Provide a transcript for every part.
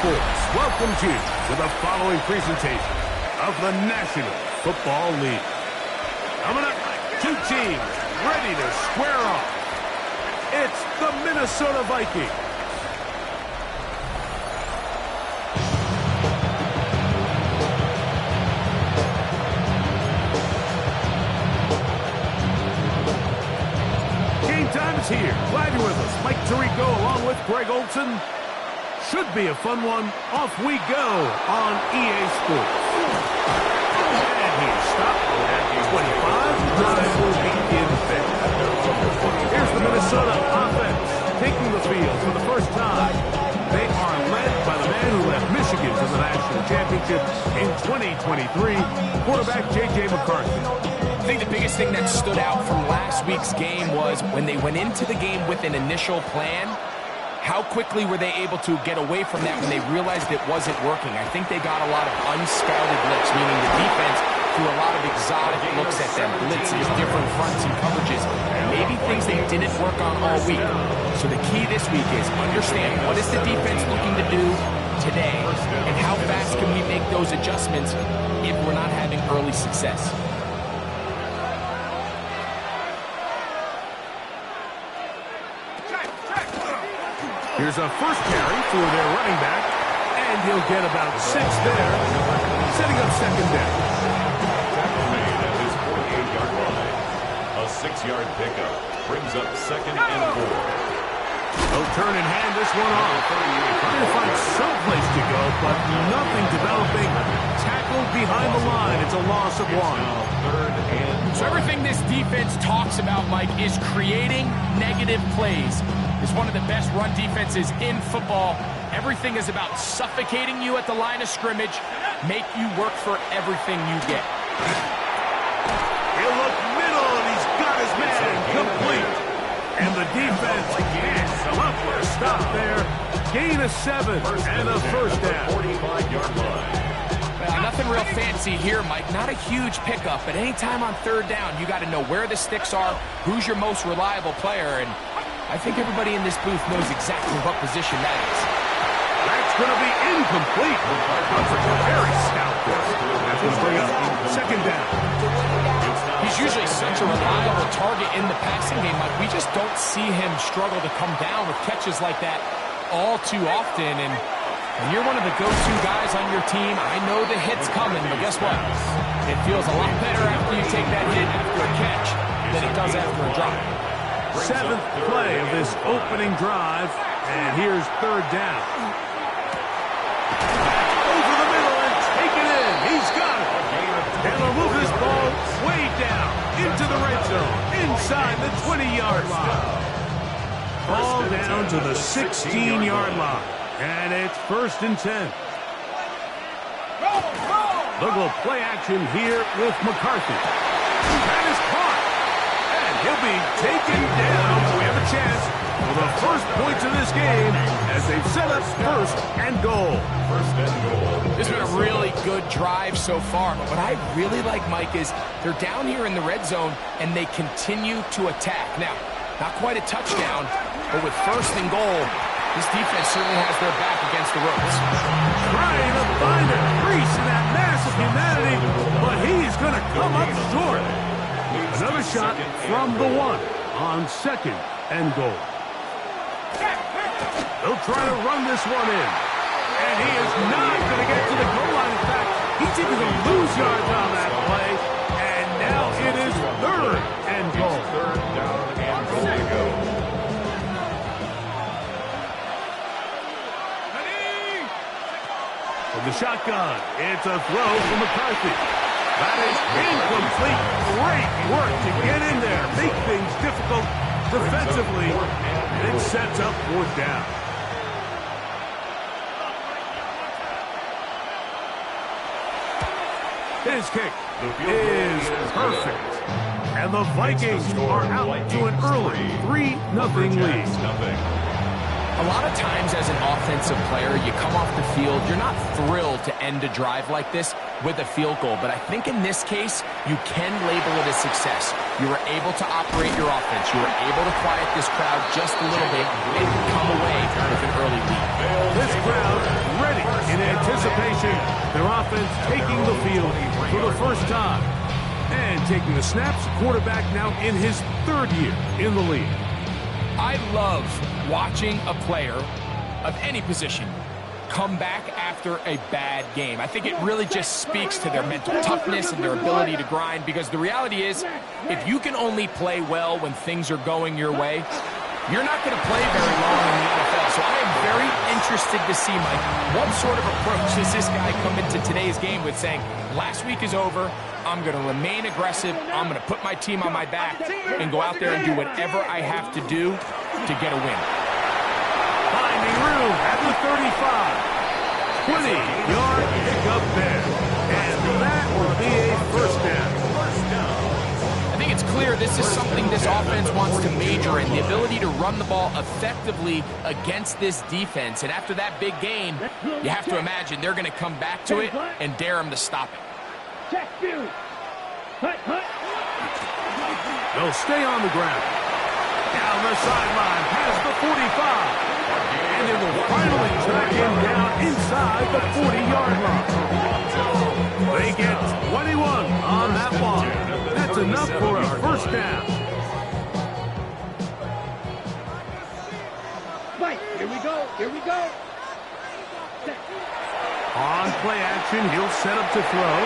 Sports welcomes you to the following presentation of the National Football League. Coming up, two teams ready to square off. It's the Minnesota Vikings. Game time is here. Glad you're with us. Mike Tirico along with Greg Olson. Should be a fun one. Off we go on EA Sports. And he's stopped at 25. Drive will be in effect. Here's the Minnesota offense taking the field for the first time. They are led by the man who led Michigan to the national championship in 2023, quarterback J.J. McCarthy. I think the biggest thing that stood out from last week's game was when they went into the game with an initial plan, how quickly were they able to get away from that when they realized it wasn't working? I think they got a lot of unscouted looks, meaning the defense threw a lot of exotic looks at them, blitzes, different fronts and coverages, maybe things they didn't work on all week. So the key this week is understand what is the defense looking to do today, and how fast can we make those adjustments if we're not having early success. Here's a first carry for their running back, and he'll get about 6 there, setting up second down. Tackle made at his 48-yard line. A 6-yard pickup brings up 2nd and 4. They'll turn and hand this one off. Trying to find some place to go, but nothing developing. Tackled behind the line. It's a loss of 1. So everything this defense talks about, Mike, is creating negative plays. It's one of the best run defenses in football. Everything is about suffocating you at the line of scrimmage, make you work for everything you get. He'll look middle, and he's got his man complete. And the defense can't come up with a stop there. Gain of 7 and a first down. 45-yard line. Well, nothing real fancy here, Mike. Not a huge pickup, but anytime on third down, you got to know where the sticks are, who's your most reliable player, and I think everybody in this booth knows exactly what position that is. That's going to be incomplete. Very stout there. That's going to bring up second down. He's usually such a reliable target in the passing game. Like, we just don't see him struggle to come down with catches like that all too often. And you're one of the go-to guys on your team. I know the hit's coming, but guess what? It feels a lot better after you take that hit after a catch than it does after a drop. 7th play of this opening drive, and here's third down. Over the middle and take it in. He's got it. And they'll move this ball way down into the red zone, inside the 20-yard line. Ball down to the 16-yard line, and it's 1st and 10. They'll go play action here with McCarthy. That is caught. He'll be taken down. We have a chance for the first points of this game as they've set up 1st and goal. 1st and goal. This has been a really good drive so far, but what I really like, Mike, is they're down here in the red zone and they continue to attack. Now, not quite a touchdown, but with 1st and goal, this defense certainly has their back against the ropes. Trying to find a crease in that mass of humanity, but he's going to come up short. Another shot from the 1 on 2nd and goal. They'll try to run this one in. And he is not going to get to the goal line. In fact, he's even going to lose yards on that play. And now it is 3rd and goal. 3rd down and goal to go. From the shotgun, it's a throw from McCarthy. That is incomplete. Great work to get in there. Make things difficult defensively. And it sets up 4th down. His kick is perfect. And the Vikings are out to an early 3-0 lead. A lot of times as an offensive player, you come off the field, you're not thrilled to end a drive like this with a field goal. But I think in this case, you can label it a success. You were able to operate your offense. You were able to quiet this crowd just a little bit and come away with an early lead. This crowd ready In anticipation, their offense taking the field for the first time. And taking the snaps, quarterback now in his third year in the league. I love watching a player of any position come back after a bad game. I think it really just speaks to their mental toughness and their ability to grind, because the reality is, if you can only play well when things are going your way, you're not going to play very long in the NFL. So I am very interested to see, Mike, what sort of approach does this guy come into today's game with, saying, last week is over, I'm going to remain aggressive, I'm going to put my team on my back and go out there and do whatever I have to do to get a win. Finding room at the 35. 20-yard pickup there. And that will be a first down. I think it's clear this is something this offense wants to major in, the ability to run the ball effectively against this defense. And after that big game, you have to imagine they're going to come back to it and dare them to stop it. They'll stay on the ground. Down the sideline, past the 45. And they will finally track him down inside the 40-yard line. They get 21 on that one. That's enough for a first down. Here we go. Here we go. On play action, he'll set up to throw.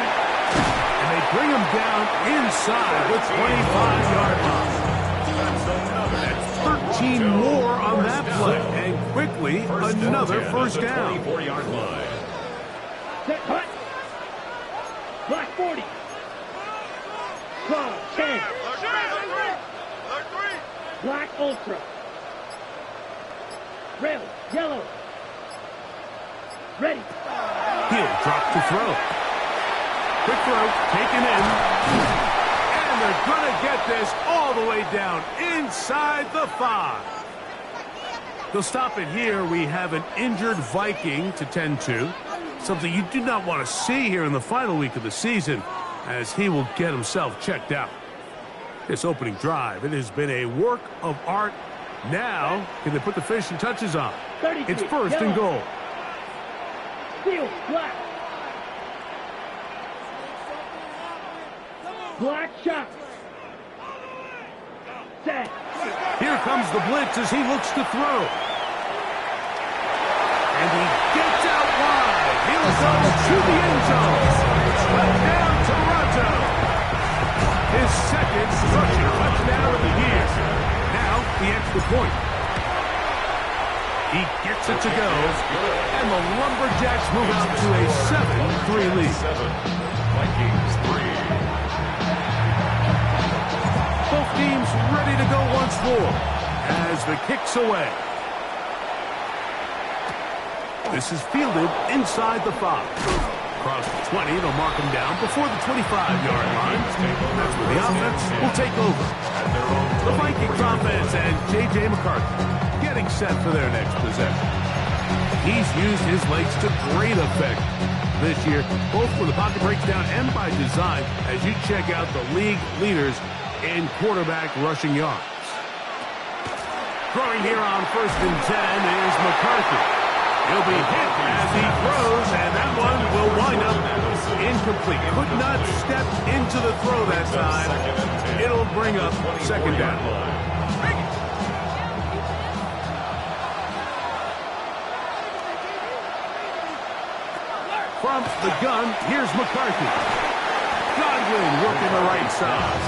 And they bring him down inside the 25-yard line. That's 13 more on that play. And quickly, another first down. 24-yard line. Set, cut. Black 40. 12, 10. Black ultra. Red, yellow. Ready. He'll drop to throw. Quick throw, taken in. And they're going to get this all the way down inside the 5. They'll stop it here. We have an injured Viking to tend to. Something you do not want to see here in the final week of the season, as he will get himself checked out. This opening drive, it has been a work of art. Now, can they put the finishing touches on? It's first and goal. Steel, black. Black shot. Set. Here comes the blitz as he looks to throw. And he gets out wide. He'll go to the end zone. Touchdown, Toronto. His second rushing touchdown of the year. Now, the extra point. He gets it to go. And the Lumberjacks move out to a 7-3 lead. 7, Vikings 3. Both teams ready to go once more as the kick's away. This is fielded inside the 5. Across the 20, they'll mark him down before the 25-yard line. That's where the offense will take over. The Vikings offense and J.J. McCarthy getting set for their next possession. He's used his legs to great effect this year, both when the pocket breaks down and by design, as you check out the league leaders in quarterback rushing yards. Throwing here on 1st and 10 is McCarthy. He'll be hit as he throws, and that one will wind up incomplete. Could not step into the throw that time. It'll bring up second down. From the gun, here's McCarthy. Godwin working the right side.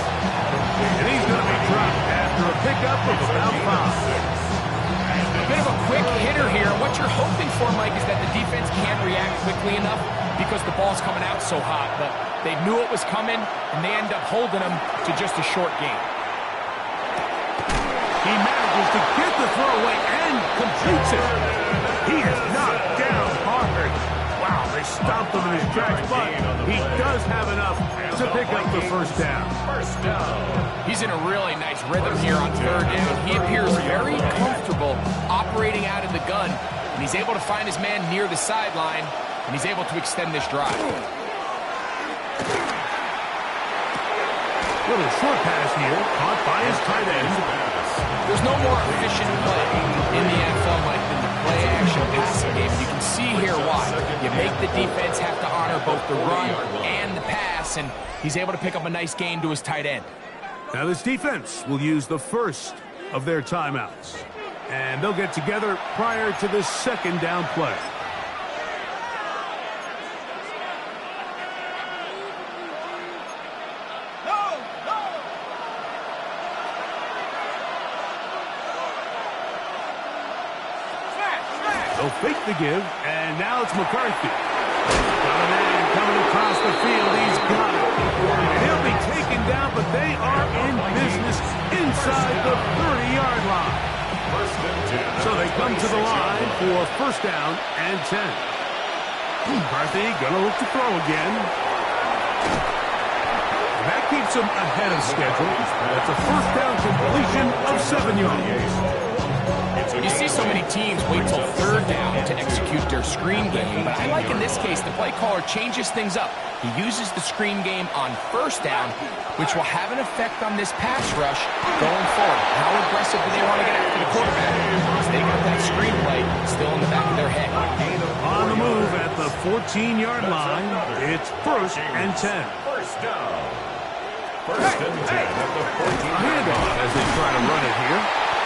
And he's going to be dropped after a pickup of about 5. A bit of a quick hitter here. What you're hoping for, Mike, is that the defense can't react quickly enough because the ball's coming out so hot. But they knew it was coming, and they end up holding them to just a short gain. He manages to get the throw away and completes it. He is knocked down hard. Wow, they stopped him in his tracks, but he does have enough to pick up the first down. He's in a really nice rhythm here on 3rd down. He appears very comfortable operating out of the gun, and he's able to find his man near the sideline, and he's able to extend this drive. Little short pass here, caught by his tight end. There's no more efficient play in the NFL, Mike, than the play play-action passing game. You can see here why. You make the defense have to honor both the run and the pass, and he's able to pick up a nice gain to his tight end. Now this defense will use the first of their timeouts, and they'll get together prior to the second down play. They'll fake the give, and now it's McCarthy. Got a man coming across the field. He's got it. And he'll be taken down, but they are in business inside the 30-yard line. So they come to the line for first down and 10. McCarthy gonna look to throw again. That keeps him ahead of schedule. That's a first down completion of 7 yards. You see so many teams wait till third down to execute their screen game, but I like in this case the play caller changes things up. He uses the screen game on first down, which will have an effect on this pass rush going forward. How aggressive do they want to get after the quarterback? Because they got that screen play still in the back of their head. On the move at the 14-yard line, it's first and 10. First down. First and 10 at the 14. Handoff as they try to run it here.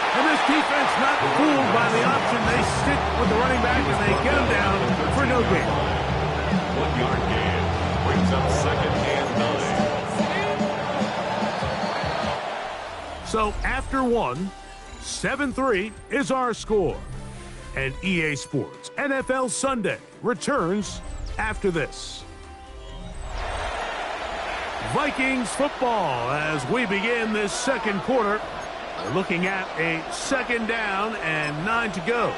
And this defense not fooled by the option. They stick with the running back and they get him down for no gain. 1 yard gain brings up second and 9. So after one, 7-3 is our score. And EA Sports NFL Sunday returns after this. Vikings football as we begin this second quarter. We're looking at a second down and 9 to go.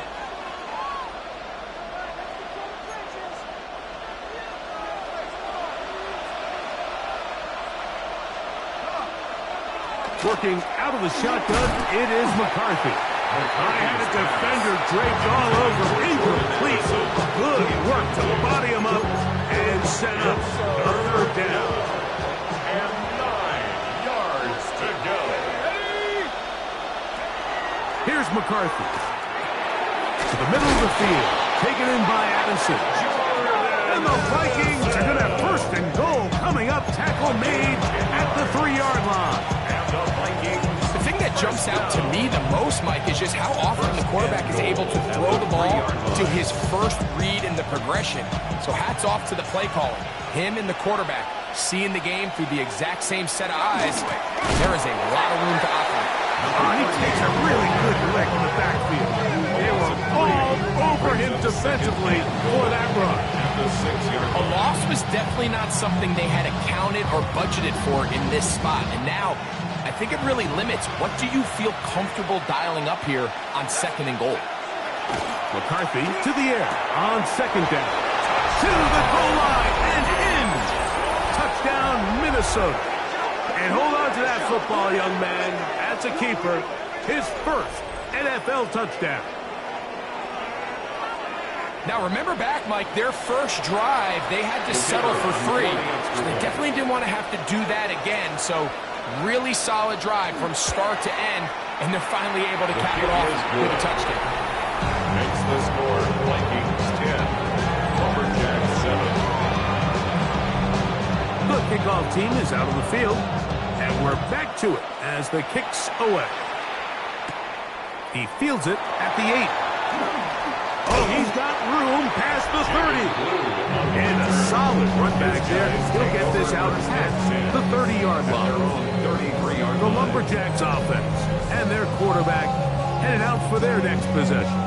Working out of the shotgun, it is McCarthy. I had a defender draped all over, incomplete. Good work to body him up and set up a third down. And 9 yards to go. Here's McCarthy. To the middle of the field. Taken in by Addison. And the Vikings are going to have first and goal coming up. Tackle made at the 3-yard line. And the Vikings. The thing that jumps out to me the most, Mike, is just how often the quarterback is able to throw the ball to his first read in the progression. So hats off to the play caller. Him and the quarterback seeing the game through the exact same set of eyes. There is a lot of room to operate. He takes a really good lick in the backfield. They were all over him defensively for that run. The 6-yard. A loss was definitely not something they had accounted or budgeted for in this spot. And now, I think it really limits what do you feel comfortable dialing up here on second and goal. McCarthy to the air on second down. To the goal line and in. Touchdown, Minnesota. And hold on to that football, young man. That's a keeper. His first NFL touchdown. Now, remember back, Mike, their first drive, they had to settle for free. So they definitely didn't want to have to do that again. So really solid drive from start to end, and they're finally able to cap it off with a touchdown. Makes the score Vikings 10, Lumberjacks 7. The kickoff team is out on the field, and we're back to it as the kick's away. He fields it at the 8. Oh, he's got room past the 30. And a solid run back there. He'll get this out past the 30-yard line. The Lumberjacks offense and their quarterback headed out for their next possession.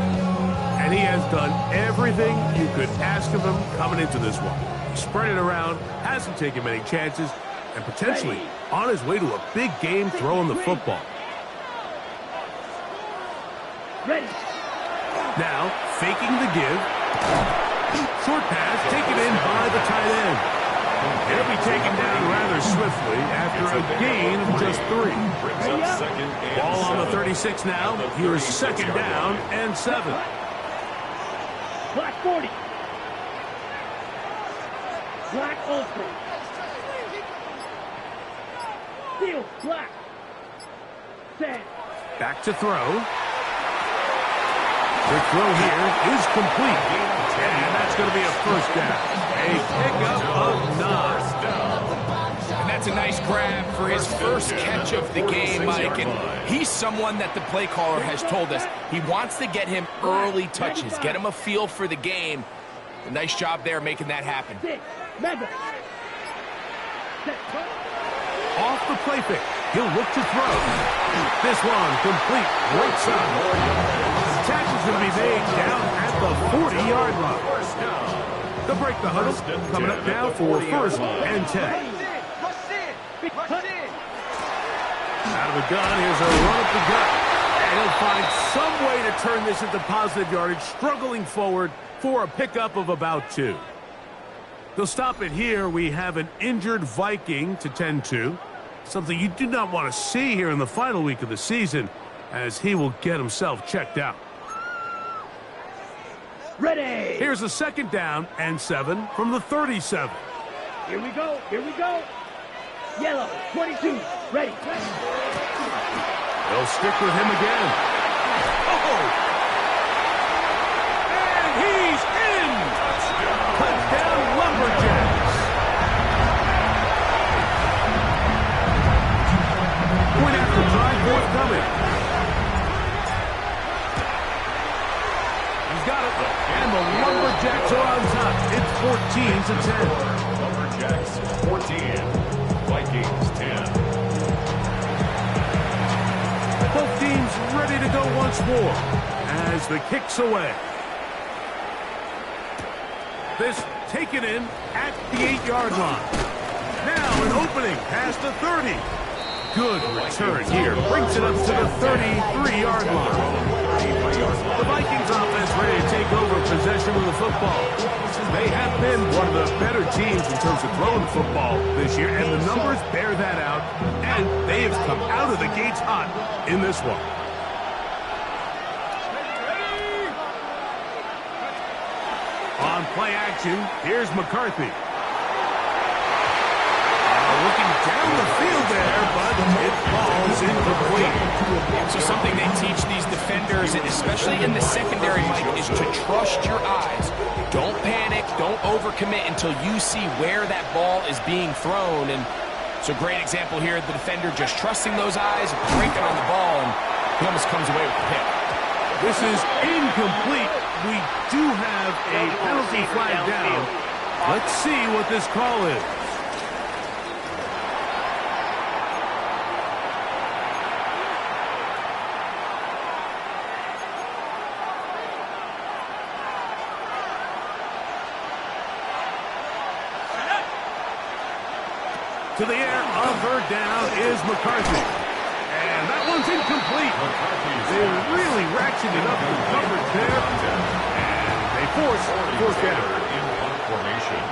And he has done everything you could ask of him coming into this one. Spread it around, hasn't taken many chances, and potentially on his way to a big game throwing the football. Ready. Now, faking the give. Short pass taken in by the tight end. He'll be taken down rather swiftly after a gain of just 3. Brings up second and Ball on the 7. 36 now. Here's second down and 7. Black 40. Black Ultra. Steel black. Set. Back to throw. Quick throw here is complete. And that's going to be a first down. A pickup of 9. And that's a nice grab for his first catch of the game, Mike. And he's someone that the play caller has told us he wants to get him early touches, get him a feel for the game. A nice job there making that happen. Off the play fake. He'll look to throw. This one complete. Right side. The tackle's going to be made down at the 40-yard line. They'll break the huddle. Coming up now for first and 10. Out of the gun, here's a run up the gut. And he'll find some way to turn this into positive yardage, struggling forward for a pickup of about 2. They'll stop it here. We have an injured Viking to tend to. Something you do not want to see here in the final week of the season, as he will get himself checked out. Ready. Here's a second down and 7 from the 37. Here we go. Here we go. Yellow, 22. Ready. They'll stick with him again. Oh! And he's in! Touchdown, Lumberjacks! Point after drive forthcoming. He's got it. And the Lumberjacks are on top. It's 14-10. Lumberjacks 14. Vikings 10. Both teams ready to go once more as the kick's away. This taken in at the 8-yard line. Now an opening past the 30. Good return here. Brings it up to the 33-yard line. The Vikings offense ready to take over possession of the football. They have been one of the better teams in terms of throwing football this year, and the numbers bear that out, and they have come out of the gates hot in this one. On play action, here's McCarthy. Looking down the field there, but it falls incomplete. So something they teach these defenders, especially in the secondary, Mike, is to trust your eyes. Don't panic, don't overcommit until you see where that ball is being thrown. And it's a great example here, the defender just trusting those eyes, breaking on the ball, and he almost comes away with the pick. This is incomplete. We do have a penalty flag down. Let's see what this call is. To the air, on third down is McCarthy. And that one's incomplete. They really ratcheted up the coverage there. And they force fourth down. In punt formation.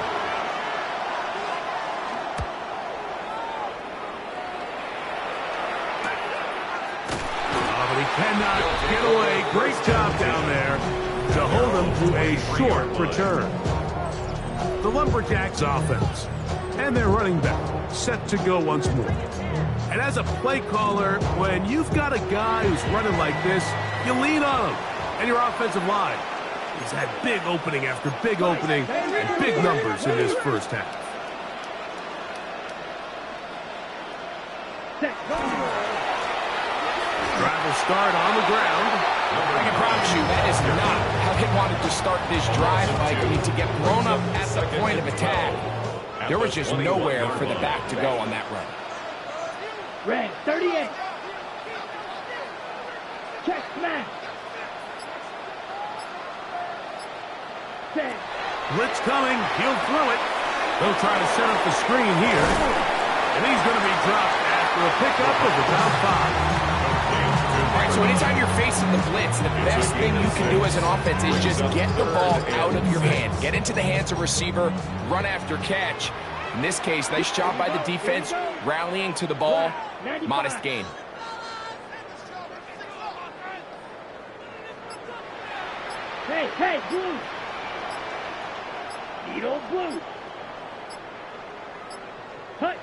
But he cannot get away. Great job down there to hold him to a short return. The Lumberjacks offense and their running back set to go once more. And as a play caller, when you've got a guy who's running like this, you lean on him. And your offensive line, he's had big opening after big opening and big numbers in this first half. Drive will start on the ground. I can promise you that is not how they wanted to start this drive, Mike. I mean, to get blown up at the point of attack. There was just nowhere for the back to go on that run. Red, 38. Check, smash. 10. Blitz coming. He'll throw it. They'll try to set up the screen here. And he's going to be dropped after a pickup of about 5. All right, so anytime you're facing the blitz, the best thing you can do as an offense is just get the ball out of your hand. Get into the hands of receiver, run after catch. In this case, nice job by the defense, rallying to the ball. Modest gain. Hey, blue. Needle blue. Cut.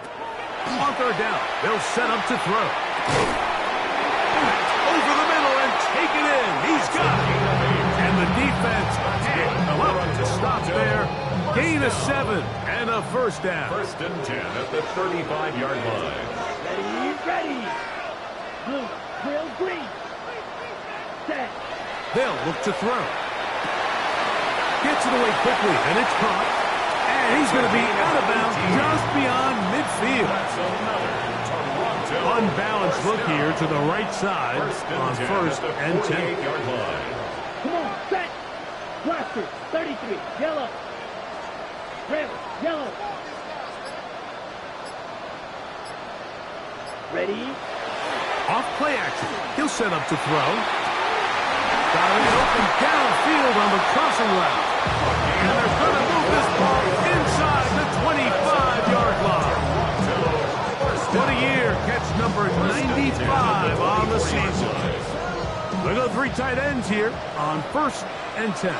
On third down, they'll set up to throw. Over the middle and take it in. He's got it. defense can't look to stop there. Gain of 7 and a first down. First and 10 at the 35-yard line. Ready. Blue, grill, green. Set. They'll look to throw. Gets it away quickly, and it's caught. And he's going to be out of bounds just beyond midfield. That's another Toronto. Unbalanced look here to the right side on first and 10. 48-yard line. Come on, set. Blaster, 33, yellow. Red, yellow. Ready. Off play action. He'll set up to throw. Got it open downfield on the crossing route. And they're going to move this ball inside the 25-yard line. What a year. Catch number 95 on the season. They go 3 tight ends here on first and 10.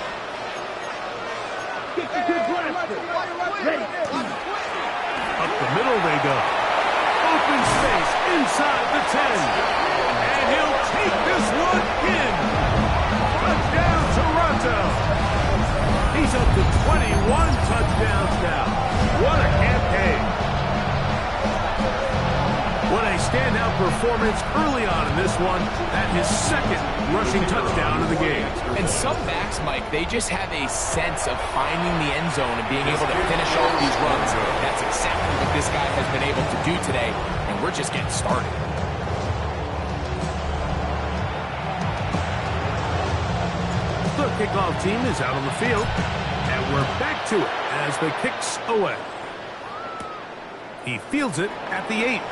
Get the good blaster. Ready. Up the middle they go. Open space inside the 10. And he'll take this one in. Touchdown, Toronto. He's up to 21 touchdowns now. What a campaign. What a standout performance early on in this one. That his second rushing touchdown of the game. And some backs, Mike, they just have a sense of finding the end zone and being able to finish off these runs. That's exactly what this guy has been able to do today, and we're just getting started. The kickoff team is out on the field, and we're back to it as the kick's away. He fields it at the 8.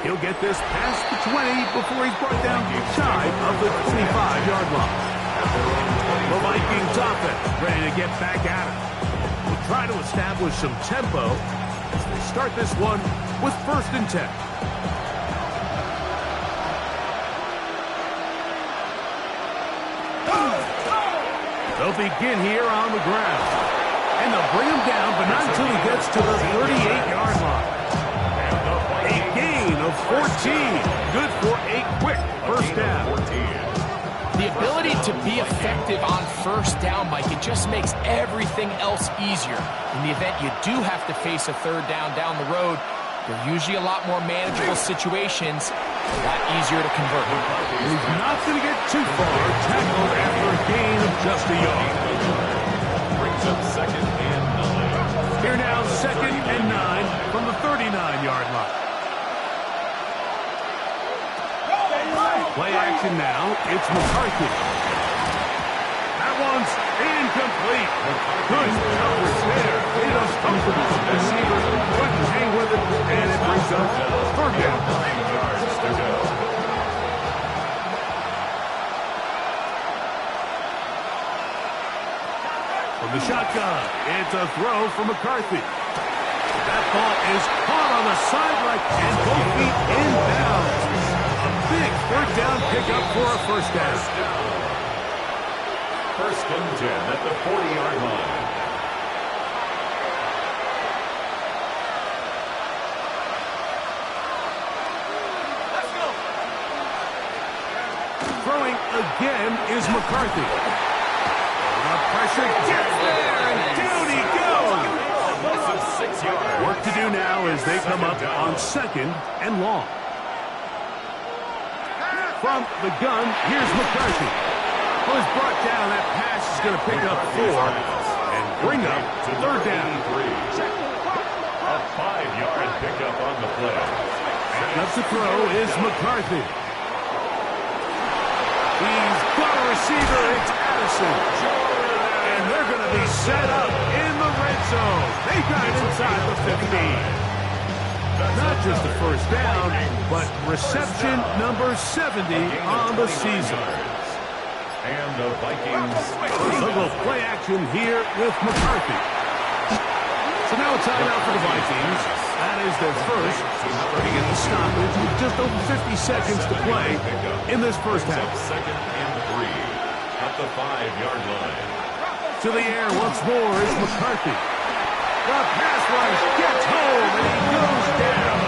He'll get this past the 20 before he's brought down shy of the 25-yard line. The Vikings offense ready to get back at it. We'll try to establish some tempo as they start this one with first and 10. They'll begin here on the ground. And they'll bring him down, but not until he gets to the 38-yard line. A gain of 14. Good for a quick first down. The ability to be effective on first down, Mike, it just makes everything else easier. In the event you do have to face a third down the road, they're usually a lot more manageable situations, a lot easier to convert. He's not going to get too far. Tackled after a gain of just a yard. Brings up second and 9. Here now, second and 9 from the 39-yard line. Play action now. It's McCarthy. That one's incomplete. Good coverage there. He does comfortable. Receiver couldn't hang with it, and it brings up third down. 9 yards to go. From the shotgun, it's a throw for McCarthy. That ball is caught on the sideline and both feet inbounds. A big third down pickup for a first down. First and 10 at the 40-yard line. Throwing again is McCarthy. The pressure gets there, and down he goes. Of 6 yards. Work to do now as they come up on second and long. From the gun, here's McCarthy. Who is brought down. That pass is going to pick up 4 and bring up third down. A 5-yard pickup on the play. Setting up to throw is McCarthy. He's got a receiver. It's Addison. And they're going to be set up in the red zone. They got it inside the 15. Not just the first down, but reception number 70 on the season. And the Vikings. A little play action here with McCarthy. So now a timeout for the Vikings. That is their first. They get the stoppage with just over 50 seconds to play in this first half. Second and 3 at the 5-yard line. To the air once more is McCarthy. The pass rush gets home, and he goes down.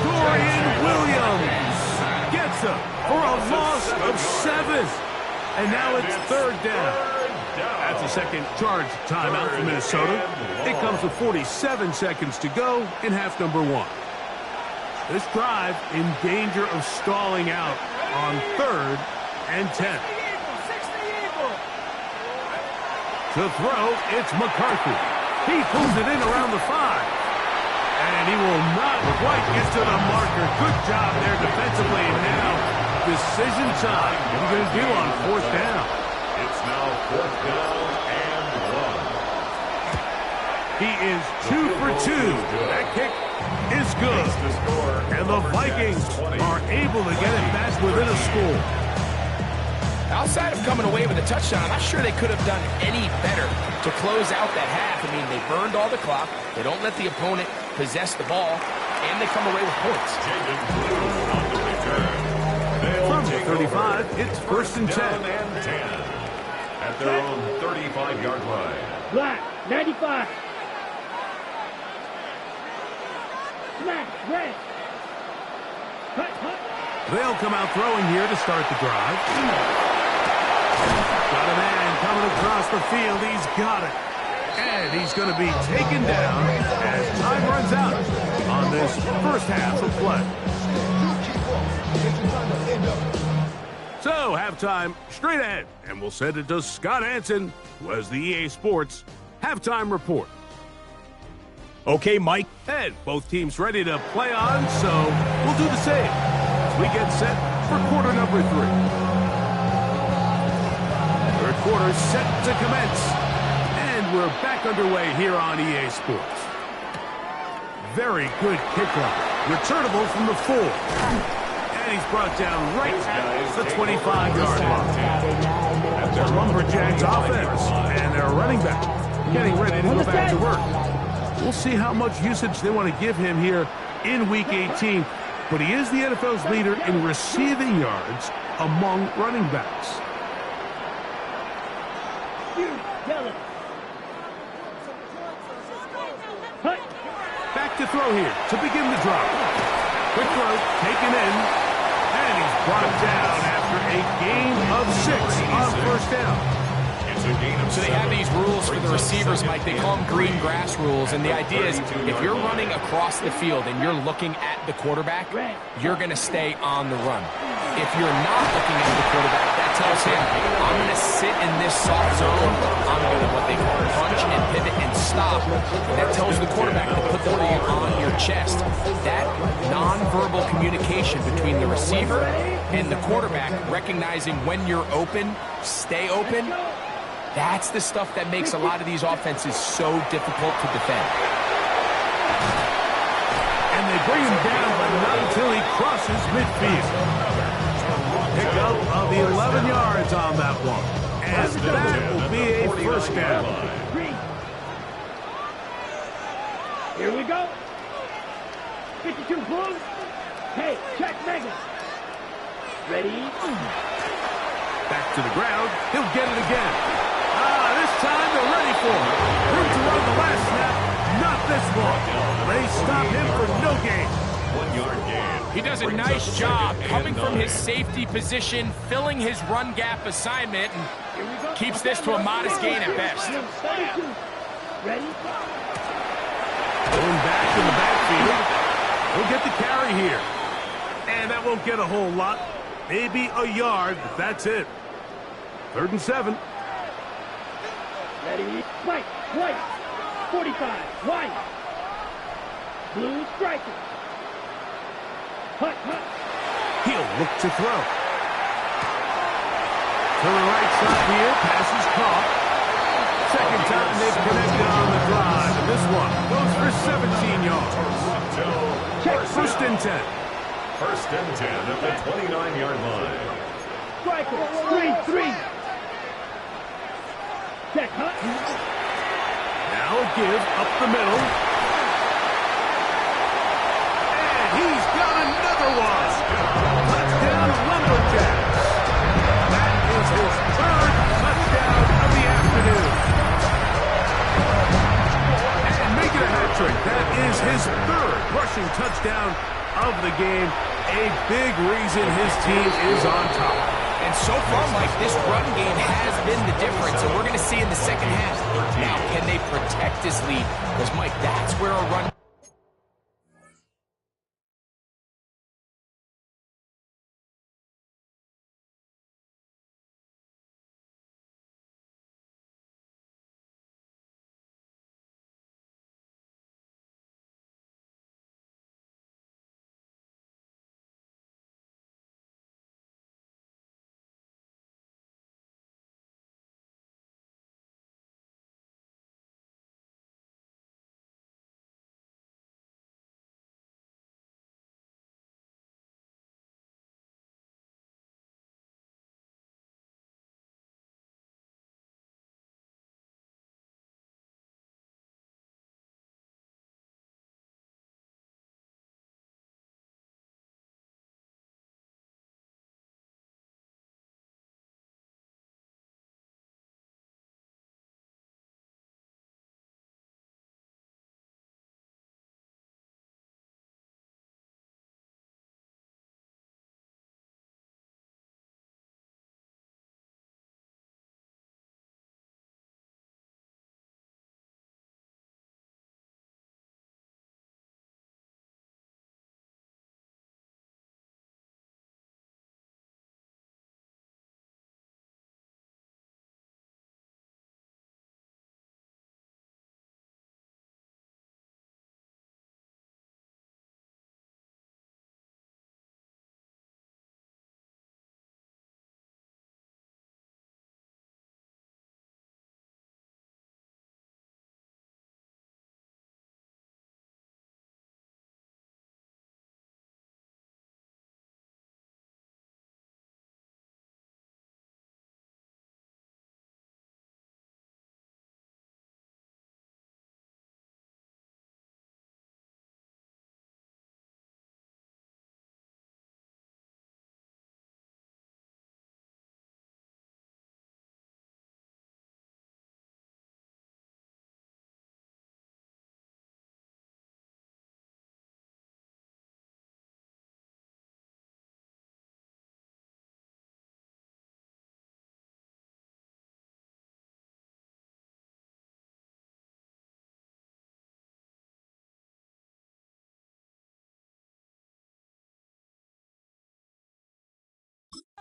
Dorian Williams gets him for a loss of 7. And now it's third down. That's a second charge timeout for Minnesota. It comes with 47 seconds to go in half number 1. This drive in danger of stalling out on 3rd and 10. To throw, it's McCarthy. He pulls it in around the 5. And he will not quite get to the marker. Good job there defensively. Now, decision time. What are you going to do on 4th down? It's now 4th down and 1. He is 2 for 2. That kick is good. And the Vikings are able to get it back within a score. Outside of coming away with a touchdown, I'm not sure they could have done any better to close out that half. I mean, they burned all the clock. They don't let the opponent possess the ball, and they come away with points. From the 35, it's 1st and 10. At their own 35-yard line. Black, 95. Smash, red. Hut, hut. They'll come out throwing here to start the drive. Got a man coming across the field. He's got it. And he's going to be taken down as time runs out on this first half of play. So, halftime straight ahead. And we'll send it to Scott Hansen, who has the EA Sports halftime report. Okay, Mike. And both teams ready to play on, so we'll do the same as we get set for quarter number 3. Third quarter set to commence. And we're back underway here on EA Sports. Very good kickoff. Returnable from the 4. And he's brought down right at the 25-yard line. The Lumberjacks offense and their running back getting ready to go back to work. We'll see how much usage they want to give him here in Week 18. But he is the NFL's leader in receiving yards among running backs. Back to throw here to begin the drive. Quick throw taken in. And he's brought down after a gain of 6 on 1st down. So they have these rules for the receivers, Mike. They call them green grass rules. And the idea is if you're running across the field and you're looking at the quarterback, you're going to stay on the run. If you're not looking at the quarterback, that tells him, I'm going to sit in this soft zone. I'm going to what they call punch and pivot and stop. That tells the quarterback to put the ball on your chest. That nonverbal communication between the receiver and the quarterback, recognizing when you're open, stay open, that's the stuff that makes a lot of these offenses so difficult to defend. And they bring him down, but not until he crosses midfield. Pick up of the 11 yards on that one. And that will be a 1st down. Here we go. 52 Blues. Hey, check Mega. Ready? Back to the ground. He'll get it again. This time they're ready for him. Room to run the last snap. Not this one. They stop him for no gain. 1-yard gain. He does a nice job coming from his safety position, filling his run gap assignment, and keeps this to a modest gain at best. Ready? Going back in the backfield. He'll get the carry here. And that won't get a whole lot. Maybe a yard, but that's it. 3rd and 7. Ready? White, white. 45, white. Blue striker. Hut, hut. He'll look to throw. To the right side here, pass is caught. Second time they've connected on the drive, and this one goes for 17 yards. Check. 1st and 10. 1st and 10 at the 29-yard line. Striker, 3-3. Check, hut. Now a give up the middle. And he's got another one. Touchdown, Lumberjacks. That is his 3rd touchdown of the afternoon. And making a hat trick. That is his 3rd rushing touchdown of the game. A big reason his team is on top. And so far, Mike, this run game has been the difference, and we're going to see in the second half. Now, can they protect this lead? Because, Mike, that's where a run...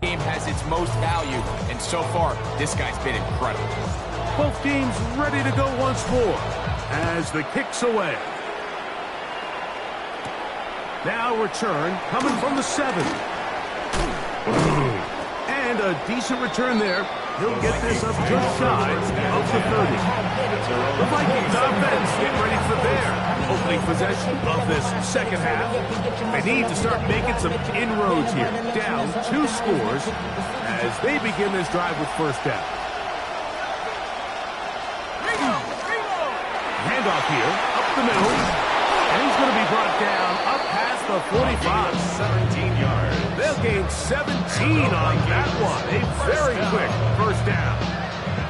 game has its most value, and so far, this guy's been incredible. Both teams ready to go once more as the kick's away. Now return coming from the 7. And a decent return there. He'll get this up just shy of the 30. The Vikings offense getting ready for their opening possession of this second half. They need to start making some inroads here. Down 2 scores as they begin this drive with first down. Handoff here, up the middle. And he's going to be brought down up past the 45. 17 yards. They'll gain 17 on that one. A very quick first down.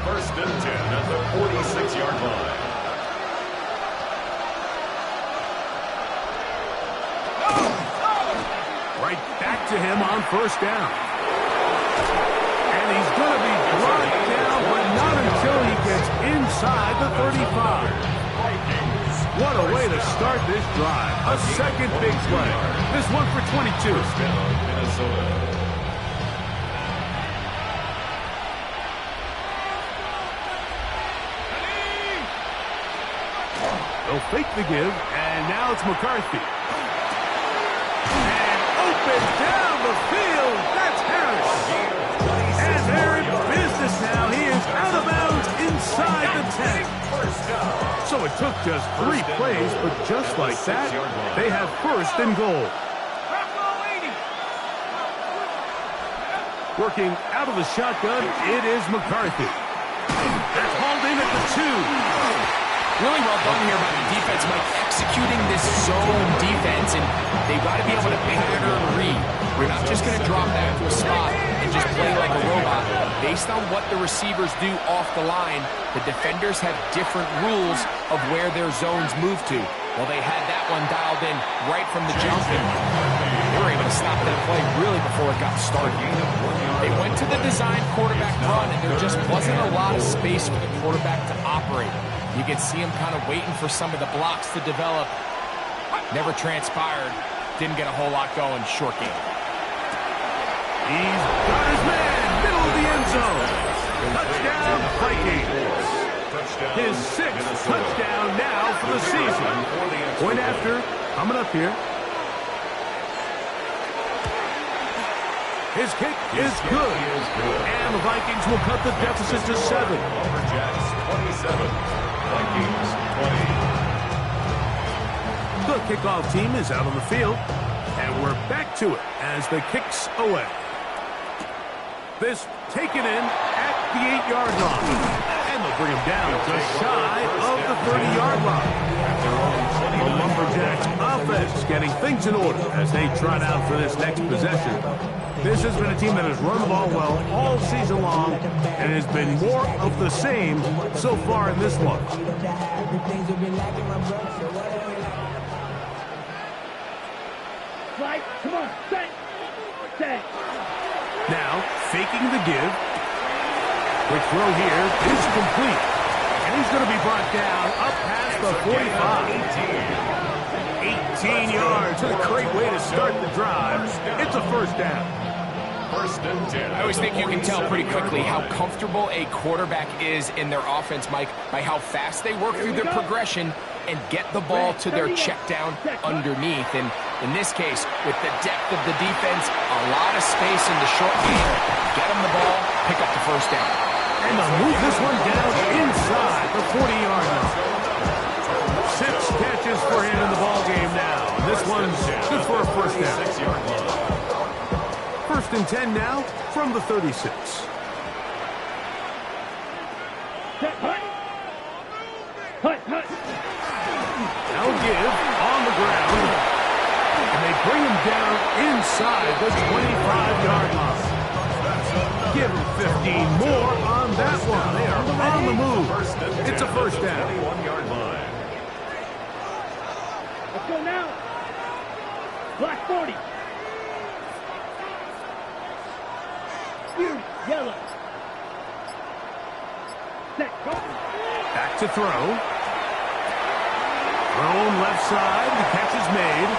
First and 10 at the 46-yard line. Right back to him on first down. And he's going to be brought down, but not until he gets inside the 35. What a way to start this drive. A second big play. This one for 22. First down, Minnesota. They'll fake the give, and now it's McCarthy. And open down the field. That's Harris. And they're in business now. He is out of bounds inside the 10. So it took just 3 plays, but just like that, they have first and goal. Working out of the shotgun, it is McCarthy. That's hauled in at the 2. Really well done here by the defense, Mike, executing this zone defense, and they've got to be able to pattern read. You're not just going to drop back to a spot and just play like a robot. Based on what the receivers do off the line, the defenders have different rules of where their zones move to. Well, they had that one dialed in right from the jump, and they were able to stop that play really before it got started. They went to the design quarterback run, and there just wasn't a lot of space for the quarterback to operate. You could see him kind of waiting for some of the blocks to develop. Never transpired. Didn't get a whole lot going. Short game. He's got his man, middle of the end zone. Touchdown, Vikings. His sixth touchdown now for the season. Point after, coming up here. His kick is good. And the Vikings will cut the deficit to 7. Lumberjacks 27, Vikings 20. The kickoff team is out on the field. And we're back to it as the kick's away. This taken in at the 8-yard line. And they'll bring him down just shy of the 30-yard line. The Lumberjacks offense getting things in order as they trot out for this next possession. This has been a team that has run the ball well all season long, and it has been more of the same so far in this one. Slide, come on, set. Now, faking the give. The throw here is complete. And he's going to be brought down up past the 45. 18 yards. What a great way to start the drive. It's a first down. First and 10. I always think you can tell pretty quickly how comfortable a quarterback is in their offense, Mike, by how fast they work through their progression and get the ball to their check down underneath. And in this case, with the depth of the defense, a lot of space in the short game, get them the ball, pick up the first down. And they'll move this one down inside the 40-yard line. 6 catches for him in the ball game now. This one's good for a first down. 6-yard line. First and 10 now from the 36. Hut. Now give on the ground. And they bring him down inside the 25-yard line. Give him 15 more on that one. They are on the move. It's a first down. 21-yard line. Let's go now. Black 40. Yellow. Set, go. Back to throw. Thrown left side. The catch is made.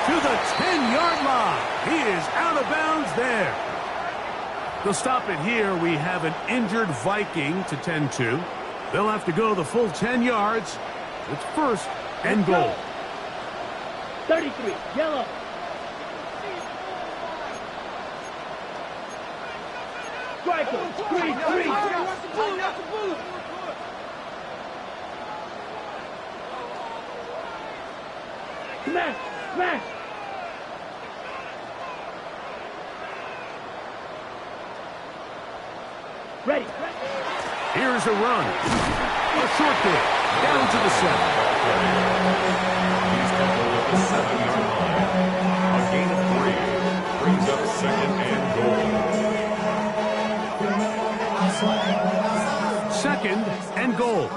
To the 10-yard line. He is out of bounds there. They'll stop it here. We have an injured Viking to tend to. They'll have to go the full 10 yards. It's first and goal. 33, yellow. Striker, 3. Smash. Ready. Here's a run. A short kick. Down to the 7. He's tackled at the 7-yard line. A gain of 3 brings up second and goal. Second and goal.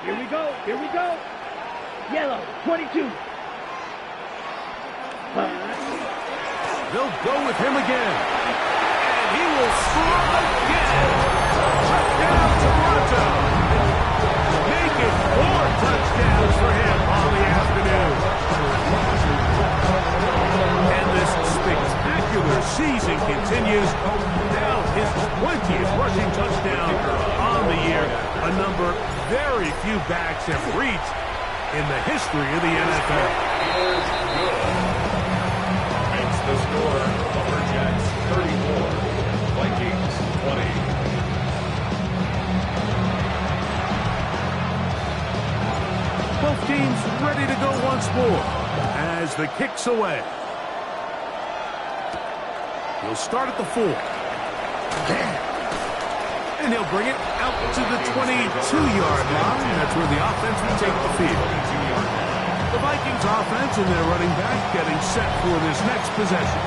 Here we go. Yellow, 22. They'll go with him again. And he will score again. Touchdown, Toronto. Make it 4 touchdowns for him on the afternoon. And this spectacular season continues. Now his 20th rushing touchdown on the year. A number very few backs have reached in the history of the NFL. Makes the score. Lumberjacks 34, Vikings 20. Both teams ready to go once more as the kick's away. He'll start at the 4. And he'll bring it out to the 22-yard line. That's where the offense will take the field. The Vikings offense and their running back getting set for this next possession.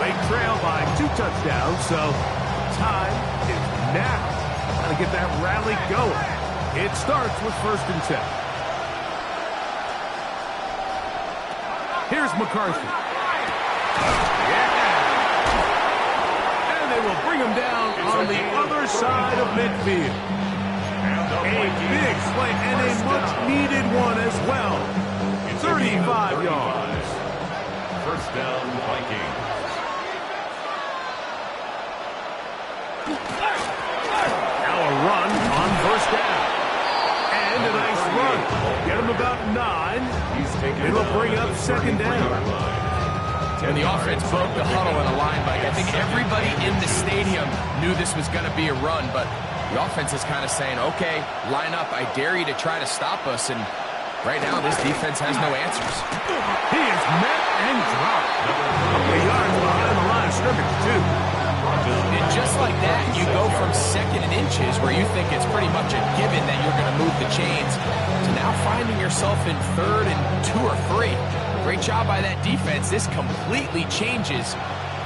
They trail by 2 touchdowns, so time is now. Got to get that rally going. It starts with first and 10. Here's McCarthy. Yeah. And they will bring him down on the other side of midfield. A big play and a much-needed one as well. 35 yards. First down, Vikings. Now a run on first down. And a nice run. Get him about 9. It'll bring up second down. When the offense broke the huddle in a line, Mike, I think everybody in the stadium knew this was going to be a run, but the offense is kind of saying, okay, line up. I dare you to try to stop us. And right now, this defense has no answers. He is met and dropped. A couple of yards behind the line of scrimmage, too. And just like that, you go from second and inches, where you think it's pretty much a given that you're going to move the chains, to now finding yourself in third and 2 or 3. Great job by that defense. This completely changes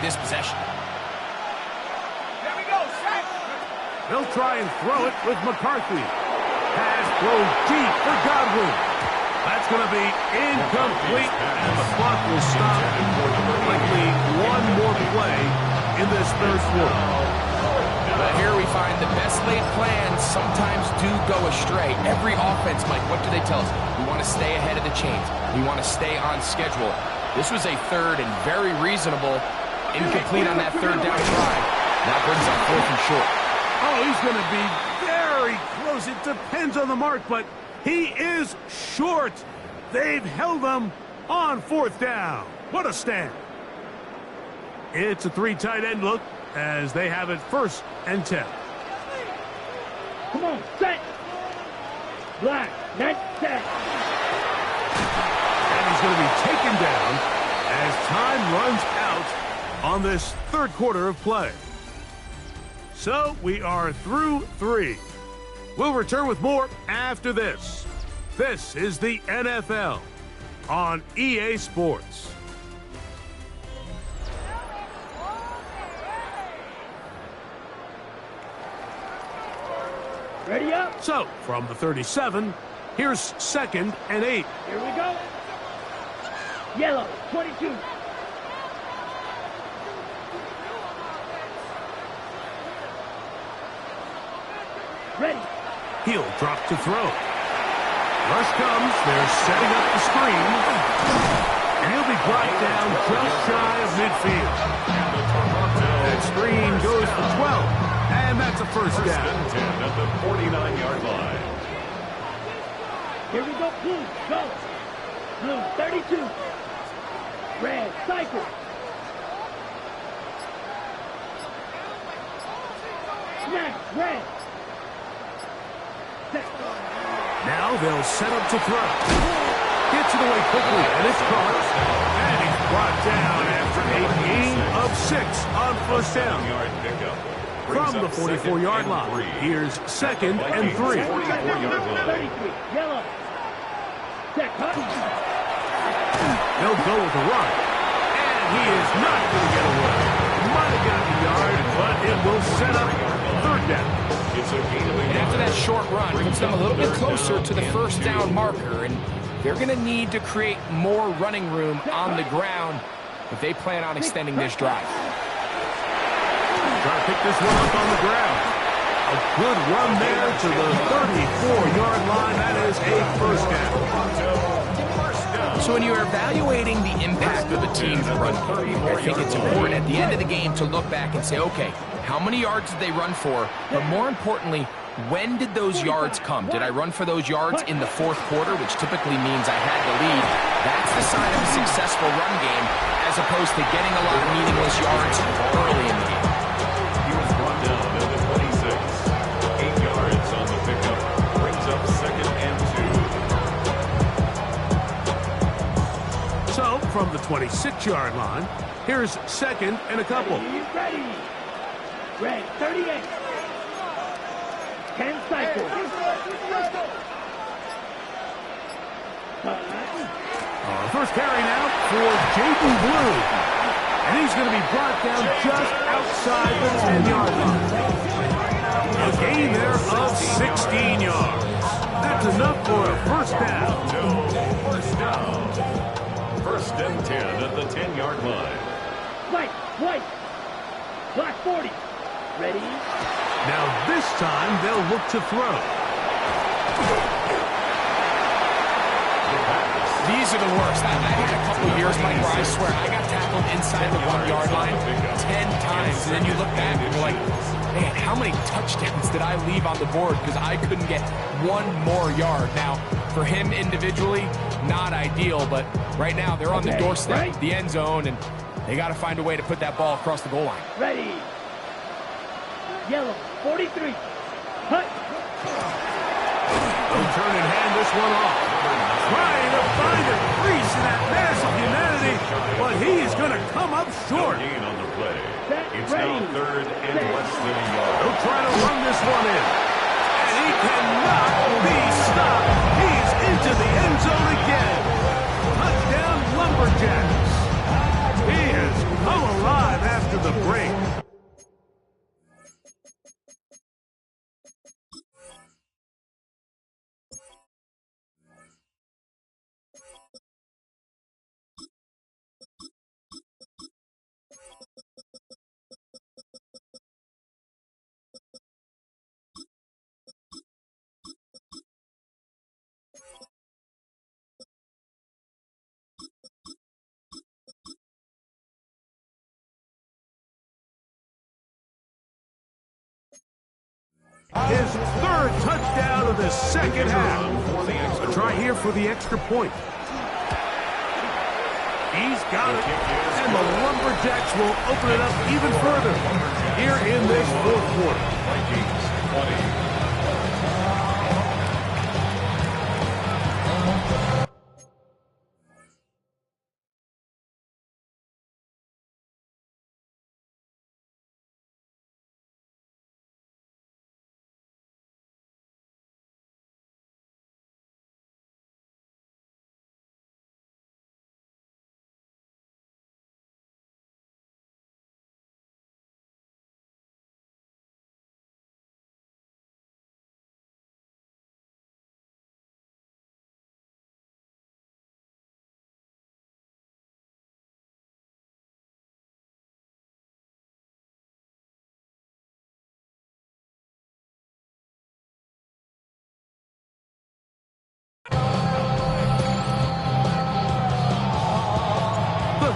this possession. They'll try and throw it with McCarthy. Pass thrown deep for Godwin. That's going to be incomplete, and the clock will stop. Likely one more play in this third quarter. But here we find the best laid plans sometimes do go astray. Every offense, Mike, what do they tell us? We want to stay ahead of the chains. We want to stay on schedule. This was a third and very reasonable. Incomplete on that third down try. That brings up 4th and short. Oh, he's going to be very close. It depends on the mark, but he is short. They've held him on 4th down. What a stand. It's a 3 tight end look as they have it 1st and 10. Come on, set. Black, net set. And he's going to be taken down as time runs out on this third quarter of play. So we are through 3. We'll return with more after this. This is the NFL on EA Sports. Ready up. So, from the 37, here's 2nd and 8. Here we go. Yellow, 22. Ready. He'll drop to throw. Rush comes. They're setting up the screen. And he'll be brought down just shy of midfield. That screen goes for 12. And that's a first down. 10 at the 49-yard line. Here we go, blue, go. Blue, 32. Red, cycle. Snap, red. Now they'll set up to throw. Gets it away quickly, and it's caught. And he's brought down after a gain of 6 on first down. From the 44-yard line, here's 2nd and 3. 33, yellow. Set, cut. They'll go with a run. And he is not going to get away. Might have gotten a yard, but it will set up 3rd down. And after that short run, it puts them a little bit closer to the first down marker, and they're going to need to create more running room on the ground if they plan on extending this drive. Trying to pick this one up on the ground. A good run there to the 34-yard line. That is a first down. So when you're evaluating the impact of a team's run game, I think it's important at the end of the game to look back and say, okay, how many yards did they run for? But more importantly, when did those yards come? Did I run for those yards in the 4th quarter, which typically means I had the lead? That's the sign of a successful run game, as opposed to getting a lot of meaningless yards early in the game. He was brought down at the 26. 8 yards on the pickup. Brings up 2nd and 2. So, from the 26-yard line, here's 2nd and a couple. Ready. Red, 38. 10 cycles. First carry now for Jaden Blue. And he's going to be brought down just outside the 10-yard line. A gain there of 16 yards. That's enough for a first down. First down. 1st and 10 at the 10-yard line. White. Clock 40. Ready? Now this time they'll look to throw. These are the worst. I had a couple of years, Mike, where I swear I got tackled inside the 1 yard line 10 times. And then you look back and you're like, man, how many touchdowns did I leave on the board because I couldn't get one more yard? Now, for him individually, not ideal, but right now they're on the doorstep of the end zone, and they got to find a way to put that ball across the goal line. Ready. Yellow, 43. Hut. They'll turn and hand this one off. Trying to find a crease in that mass of humanity, but he is going to come up short. Gain on the play. It's ready. now 3rd and less than a yard. They'll try to run this one in. And he cannot be stopped. He's into the end zone again. Touchdown, Lumberjacks. He has come alive after the break. His 3rd touchdown of the second half. A try here for the extra point. He's got it. And the Lumberjacks will open it up even further here in this 4th quarter. Vikings 20.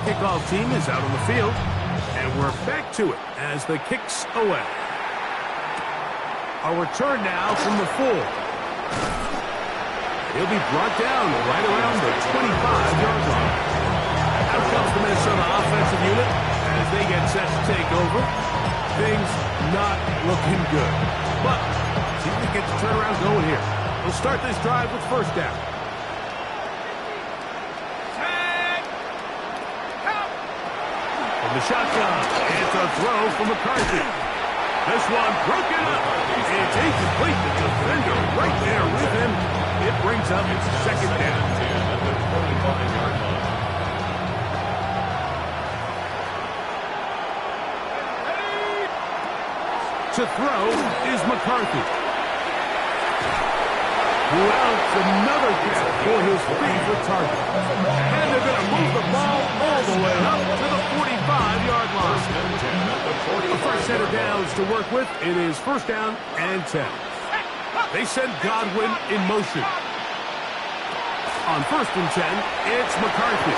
Kickoff team is out on the field, and we're back to it as the kick's away. A return now from the 4. He'll be brought down right around the 25-yard line. Out comes the Minnesota offensive unit as they get set to take over. Things not looking good, but see if we get the turnaround going here. We'll start this drive with 1st down. The shotgun. It's a throw from McCarthy. This one broken up. It's incomplete. The defender right there with him. It brings up its 2nd down. At the 45-yard line. To throw is McCarthy. Well, it's another catch for his favorite target. And they're going to move the ball all the way up to the 45-yard line. The first set of downs to work with. It is 1st down and 10. They send Godwin in motion. On 1st and 10, it's McCarthy.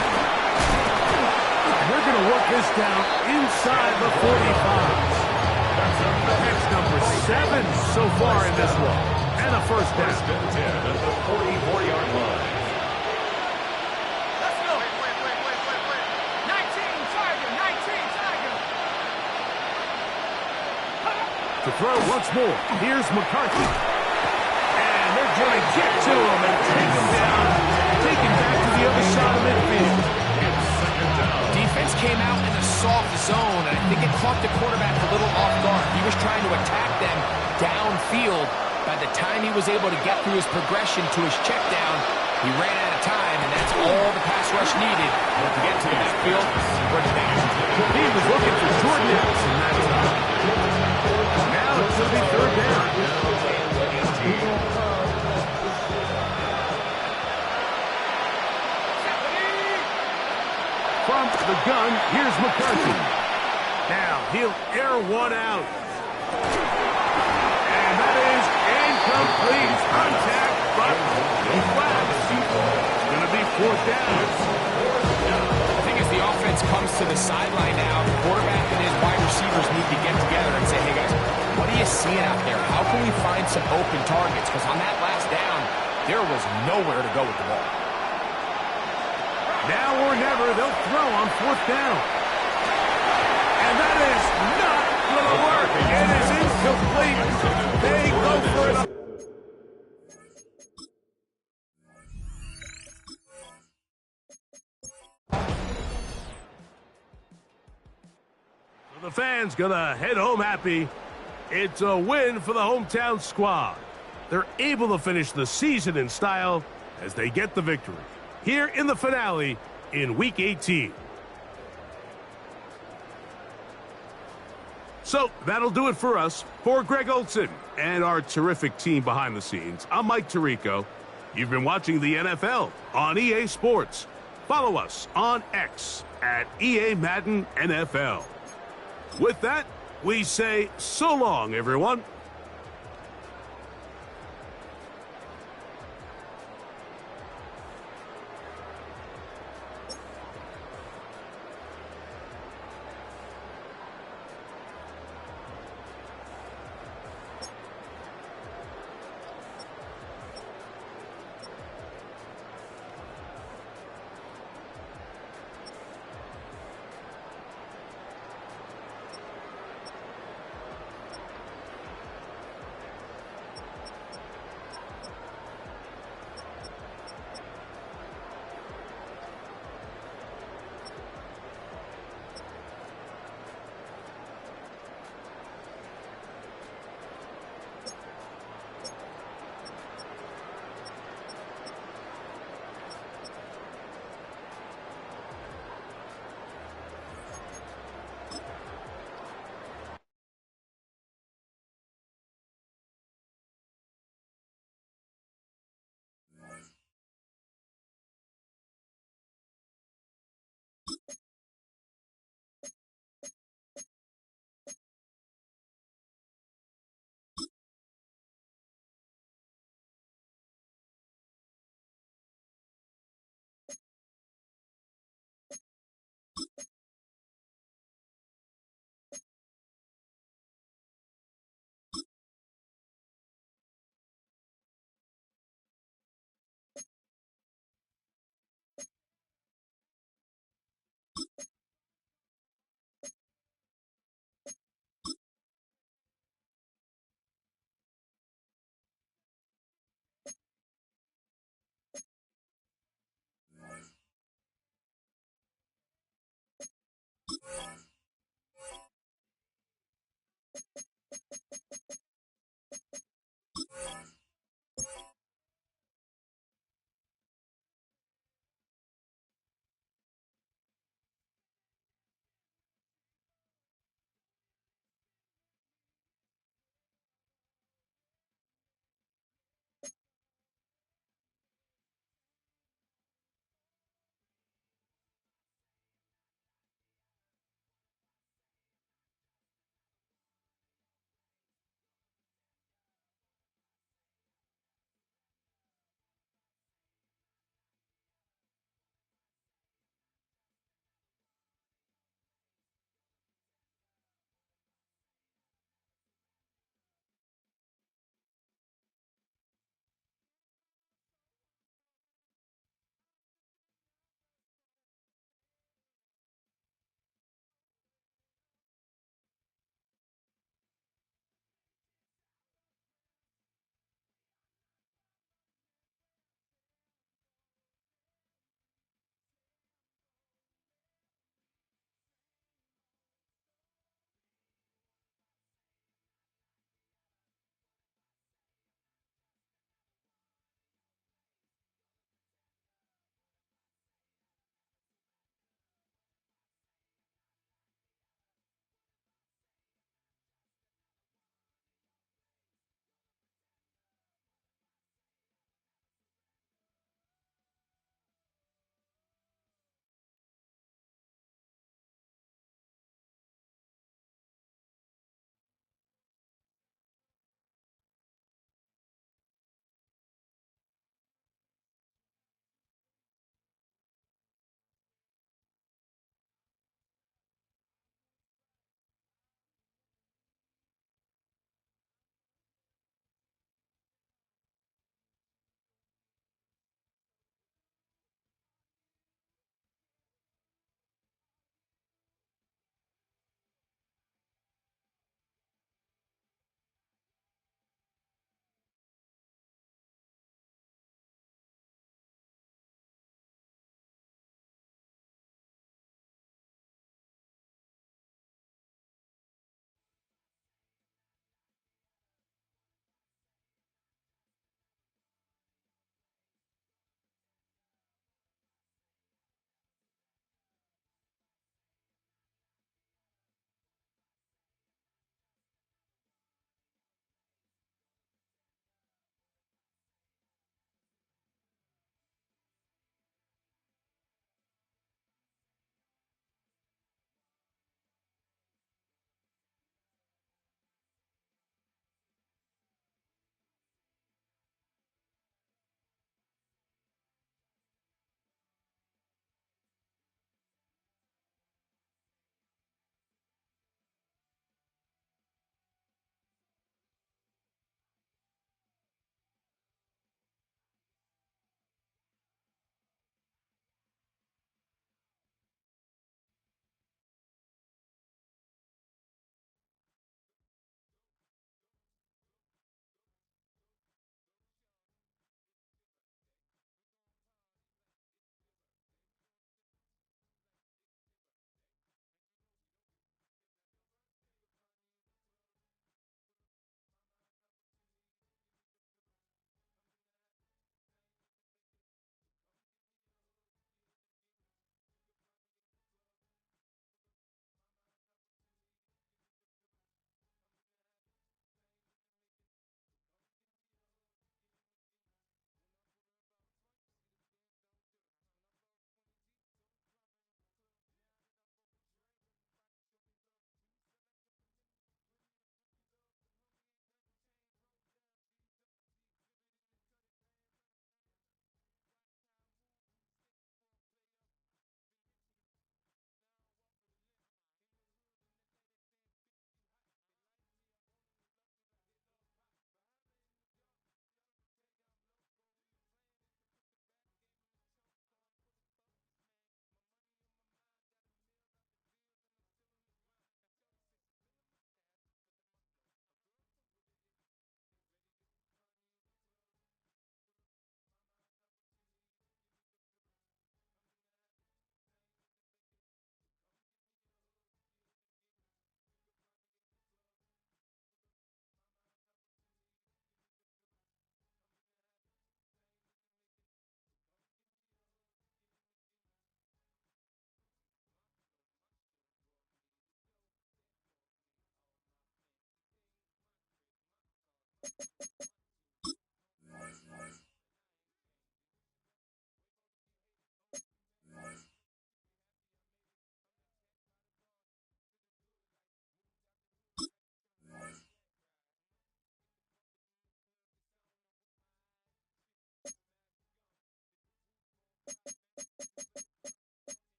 They're going to work this down inside the 45. That's number 7 so far in this one. And a 1st down. 1st and 10 at the 44-yard line. Let's go. Wait. 19 Tiger. To throw once more. Here's McCarthy. And they're going to get to him and take him down. Take him back to the other side of midfield. Defense came out in a soft zone, and I think it caught the quarterback a little off guard. He was trying to attack them downfield. By the time he was able to get through his progression to his check down, he ran out of time, and that's all the pass rush needed to get to the backfield. He was looking for Jordan Addison that time. Now it's going to be 3rd down. From the gun, here's McCarthy. Now, he'll air one out. And that is incomplete. Contact, but no flags. It's going to be fourth down. I think as the offense comes to the sideline now, the quarterback and his wide receivers need to get together and say, hey, guys, what are you seeing out there? How can we find some open targets? Because on that last down, there was nowhere to go with the ball. Now or never, they'll throw on fourth down. And that is not going to work. It is incomplete. They go for it. The fans gonna head home happy. It's a win for the hometown squad. They're able to finish the season in style as they get the victory here in the finale in Week 18. So that'll do it for us. For Greg Olson and our terrific team behind the scenes, I'm Mike Tirico. You've been watching the NFL on EA Sports. Follow us on X at EA Madden NFL. With that, we say so long, everyone.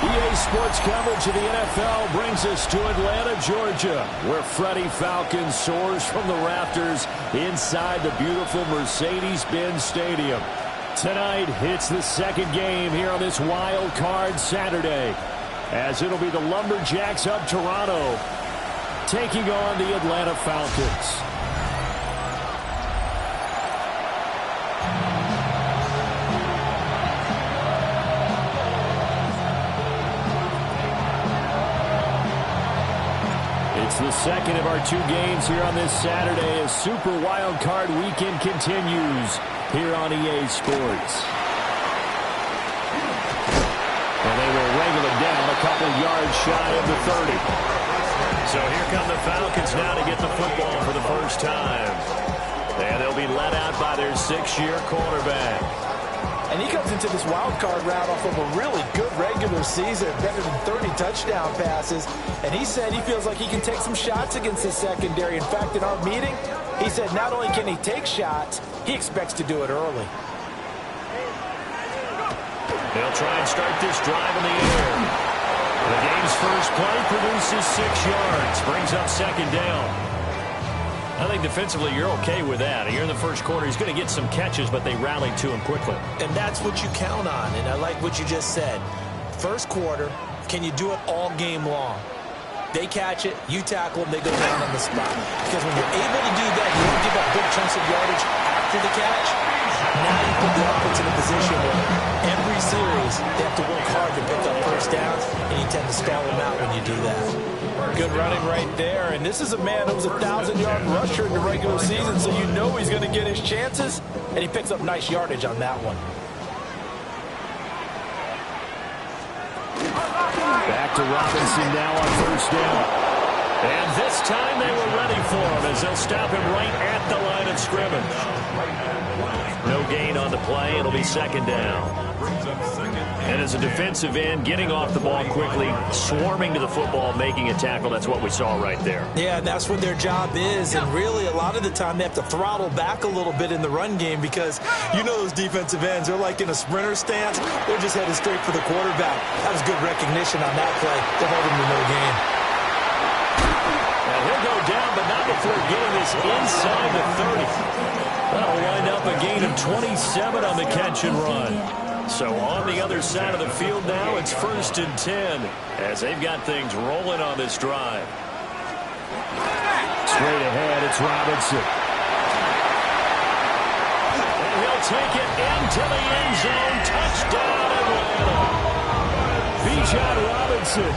EA Sports coverage of the NFL brings us to Atlanta, Georgia, where Freddie Falcon soars from the rafters inside the beautiful Mercedes-Benz Stadium. Tonight, it's the second game here on this wild card Saturday, as it'll be the Lumberjacks of Toronto taking on the Atlanta Falcons. It's the second of our two games here on this Saturday as Super Wild Card Weekend continues here on EA Sports. And they will wrangle it down a couple yards shy of the 30. So here come the Falcons now to get the football for the first time. And they'll be led out by their 6-year quarterback. And he comes into this wild card round off of a really good regular season, better than 30 touchdown passes. And he said he feels like he can take some shots against the secondary. In fact, in our meeting, he said not only can he take shots, he expects to do it early. They'll try and start this drive in the air. The game's first play produces 6 yards, brings up second down. I think defensively you're okay with that. You're in the first quarter. He's going to get some catches, but they rallied to him quickly. And that's what you count on, and I like what you just said. First quarter, can you do it all game long? They catch it, you tackle them, they go down on the spot. Because when you're able to do that, you don't give up big chunks of yardage after the catch. Now you put the offense in a position where every series they have to work hard to pick up first downs, and you tend to stall them out when you do that. Good running right there, and this is a man who was a 1,000-yard rusher in the regular season, so you know he's going to get his chances, and he picks up nice yardage on that one. Back to Robinson now on first down. And this time they were ready for him as they'll stop him right at the line of scrimmage. No gain on the play. It'll be second down. And as a defensive end, getting off the ball quickly, swarming to the football, making a tackle, that's what we saw right there. Yeah, that's what their job is. And really, a lot of the time, they have to throttle back a little bit in the run game because you know those defensive ends, they're like in a sprinter stance. They're just headed straight for the quarterback. That was good recognition on that play to hold him to no gain. Now he'll go down, but not before getting this inside the 30. That'll wind up a gain of 27 on the catch and run. So on the other side of the field now, it's 1st and 10 as they've got things rolling on this drive. Straight ahead, it's Robinson. And he'll take it into the end zone. Touchdown, Atlanta. Bijan Robinson,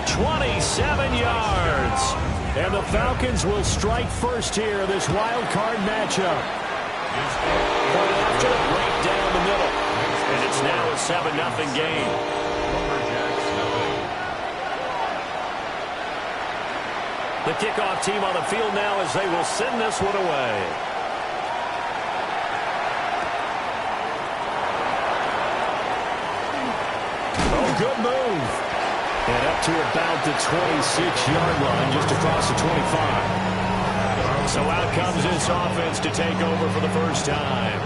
27 yards. And the Falcons will strike first here, this wild card matchup. Right after the break down the middle. And it's now a 7-0 game. The kickoff team on the field now as they will send this one away. Oh, good move. And up to about the 26-yard line, just across the 25. So out comes this offense to take over for the first time.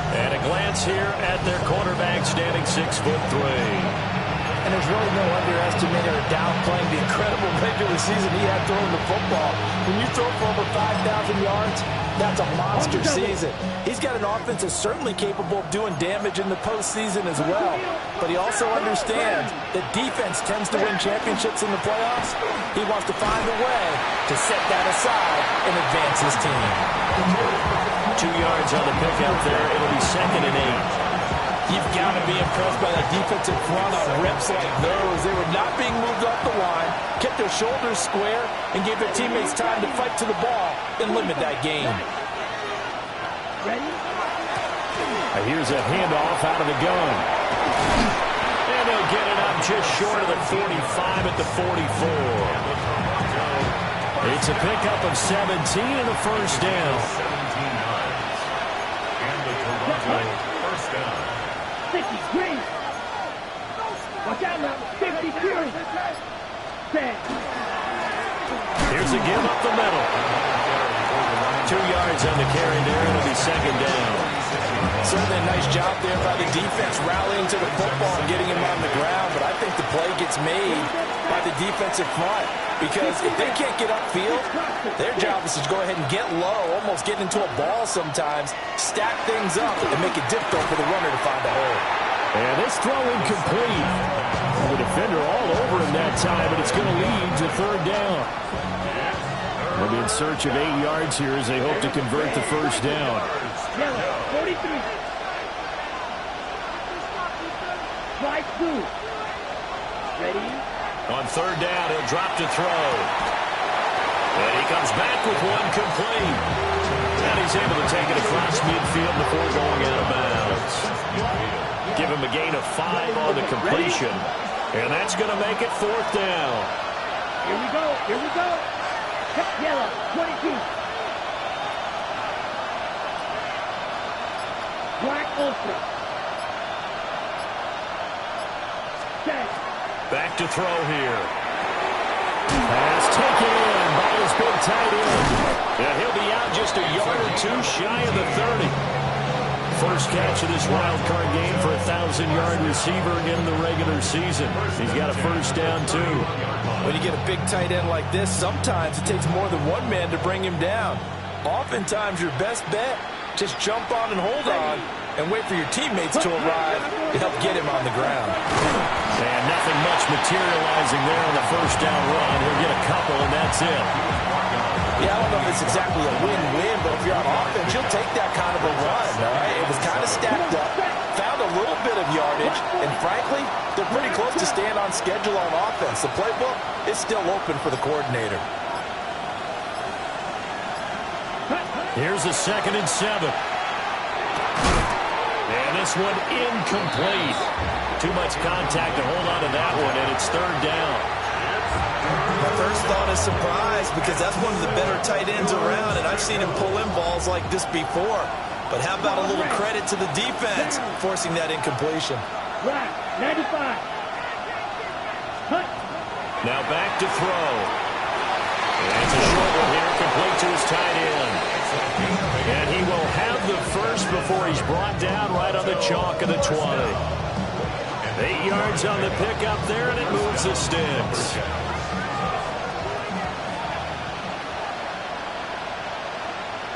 And a glance here at their quarterback standing 6'3". And there's really no underestimating or downplaying the incredible regular season he had throwing the football. When you throw for over 5,000 yards, that's a monster season. He's got an offense that's certainly capable of doing damage in the postseason as well. But he also understands that defense tends to win championships in the playoffs. He wants to find a way to set that aside and advance his team. 2 yards on the pickup there. It'll be 2nd and 8. You've got to be impressed by that defensive front on reps like those. They were not being moved off the line, kept their shoulders square, and gave their teammates time to fight to the ball and limit that game. Here's a handoff out of the gun. And they'll get it up just short of the 45 at the 44. It's a pickup of 17 and a first down. And the Toronto first down. 53. Watch out now. 52. 10. Here's a give up the middle. 2 yards on the carry there. It'll be 2nd down. Certainly a nice job there by the defense rallying to the football and getting him on the ground. But I think the play gets made by the defensive front. Because if they can't get upfield, their job is to go ahead and get low, almost get into a ball sometimes, stack things up, and make it difficult for the runner to find a hole. And this throw incomplete. The defender all over him that time, but it's going to lead to 3rd down. They'll be in search of 8 yards here as they hope to convert the first down. 43. Strike 2. Ready? On 3rd down, he'll drop to throw. And he comes back with one complete. And he's able to take it across midfield before going out of bounds. Give him a gain of 5 on the completion. And that's going to make it 4th down. Here we go. Here we go. Yellow, 22. Black ultra. 10. Back to throw here. Pass taken in by his big tight end. And he'll be out just a yard or 2 shy of the 30. First catch of this wild card game for a 1,000-yard receiver again in the regular season. He's got a first down, too. When you get a big tight end like this, sometimes it takes more than one man to bring him down. Oftentimes, your best bet, just jump on and hold on and wait for your teammates to arrive to help get him on the ground. And nothing much materializing there on the first down run. He'll get a couple, and that's it. Yeah, I don't know if it's exactly a win-win, but if you're on offense, you'll take that kind of a run, all right? It was kind of stacked up, found a little bit of yardage, and frankly, they're pretty close to staying on schedule on offense. The playbook is still open for the coordinator. Here's a 2nd and 7. And this one incomplete. Too much contact to hold on to that one, and it's third down. My first thought is surprise, because that's one of the better tight ends around, and I've seen him pull in balls like this before. But how about a little credit to the defense forcing that incompletion? Right, 95. Cut. Now back to throw. And it's a short one here, complete to his tight end. And he will have the first before he's brought down right on the chalk of the 20. 8 yards on the pickup there, and it moves the sticks.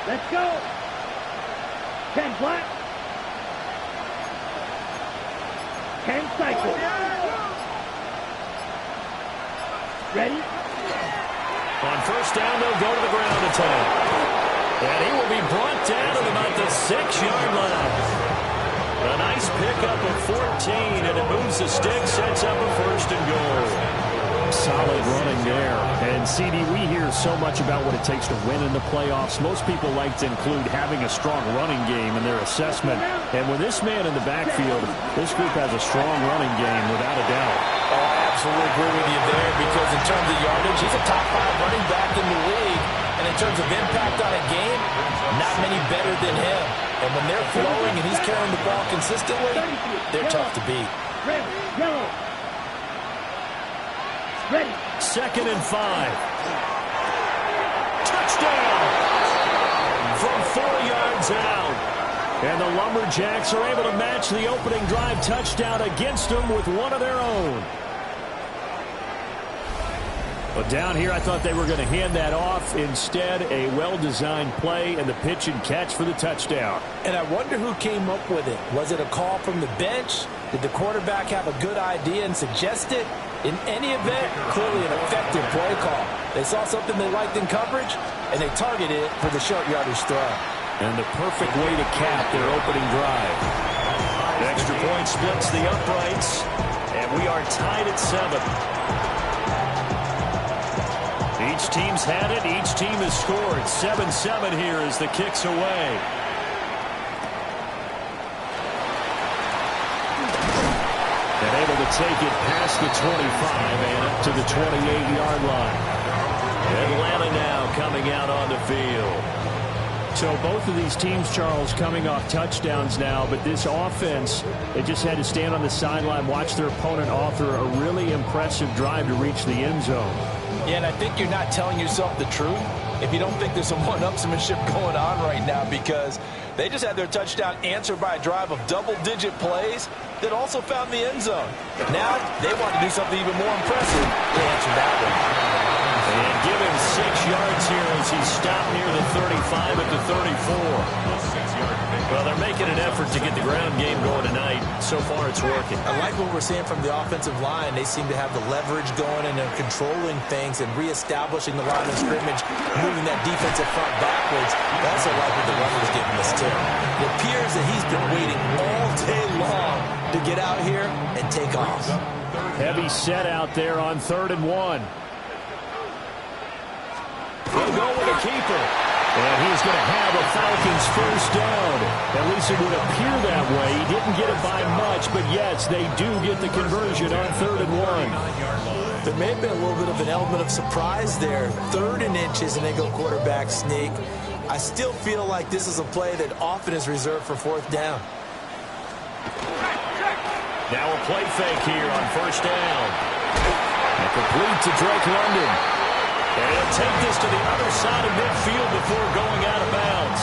Let's go. 10 flat. 10 cycle. Ready? On first down, they'll go to the ground attack. And he will be brought down at about the 6-yard line. A nice pickup of 14, and it moves the stick, sets up a first and goal. Solid running there. And, CD, we hear so much about what it takes to win in the playoffs. Most people like to include having a strong running game in their assessment. And with this man in the backfield, this group has a strong running game, without a doubt. Oh, I absolutely agree with you there, because in terms of yardage, he's a top 5 running back in the league. And in terms of impact on a game, not many better than him. And when they're flowing and he's carrying the ball consistently, they're tough to beat. Red, yellow. Ready. 2nd and 5. Touchdown! From 4 yards out. And the Lumberjacks are able to match the opening drive touchdown against them with one of their own. But down here, I thought they were going to hand that off. Instead, a well-designed play and the pitch and catch for the touchdown. And I wonder who came up with it. Was it a call from the bench? Did the quarterback have a good idea and suggest it? In any event, clearly an effective play call. They saw something they liked in coverage, and they targeted it for the short yardage throw. And the perfect way to cap their opening drive. The extra point splits the uprights, and we are tied at 7. Each team's had it. Each team has scored. 7-7 here as the kick's away. And able to take it past the 25 and up to the 28-yard line. Atlanta now coming out on the field. So both of these teams, Charles, coming off touchdowns now, but this offense, they just had to stand on the sideline, watch their opponent author a really impressive drive to reach the end zone. Yeah, and I think you're not telling yourself the truth if you don't think there's some one-upsmanship going on right now, because they just had their touchdown answered by a drive of double-digit plays that also found the end zone. Now they want to do something even more impressive. They answered that one. And give him 6 yards here as he stopped near the 35 at the 34. Well, they're making an effort to get the ground game going tonight. So far, it's working. I like what we're seeing from the offensive line. They seem to have the leverage going, and they're controlling things and reestablishing the line of scrimmage, moving that defensive front backwards. I also like what the runner's giving us, too. It appears that he's been waiting all day long to get out here and take off. Heavy set out there on 3rd and 1. He'll go with a keeper. And he's going to have a Falcons first down. At least it would appear that way. He didn't get it by much, but yes, they do get the conversion on 3rd and 1. There may have been a little bit of an element of surprise there. 3rd and inches, and they go quarterback sneak. I still feel like this is a play that often is reserved for 4th down. Now a play fake here on first down. And complete to Drake London. And he'll take this to the other side of midfield before going out of bounds.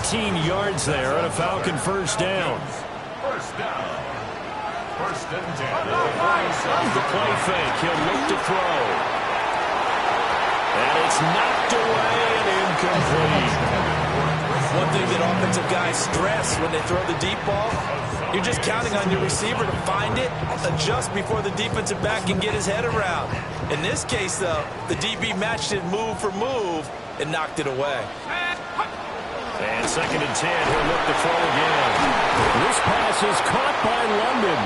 14 yards there and a Falcon first down. First down. First and 10. The play fake. He'll look to throw. And it's knocked away and incomplete. One thing that offensive guys stress when they throw the deep ball, you're just counting on your receiver to find it, adjust before the defensive back can get his head around. In this case, though, the DB matched it move for move and knocked it away. And 2nd and 10, he'll look to throw again. This pass is caught by London.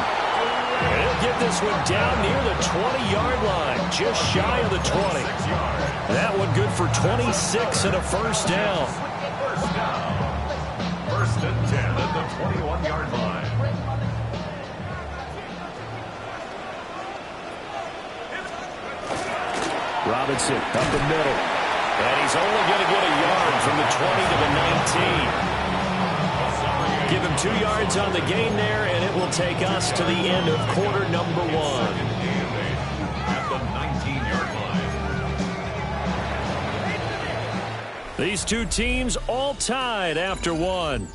And he'll get this one down near the 20-yard line, just shy of the 20. That one good for 26 and a first down. First and 10. 21-yard line. Robinson up the middle. And he's only going to get a yard from the 20 to the 19. Give him 2 yards on the gain there, and it will take us to the end of quarter number 1. At the 19-yard line. These two teams all tied after 1.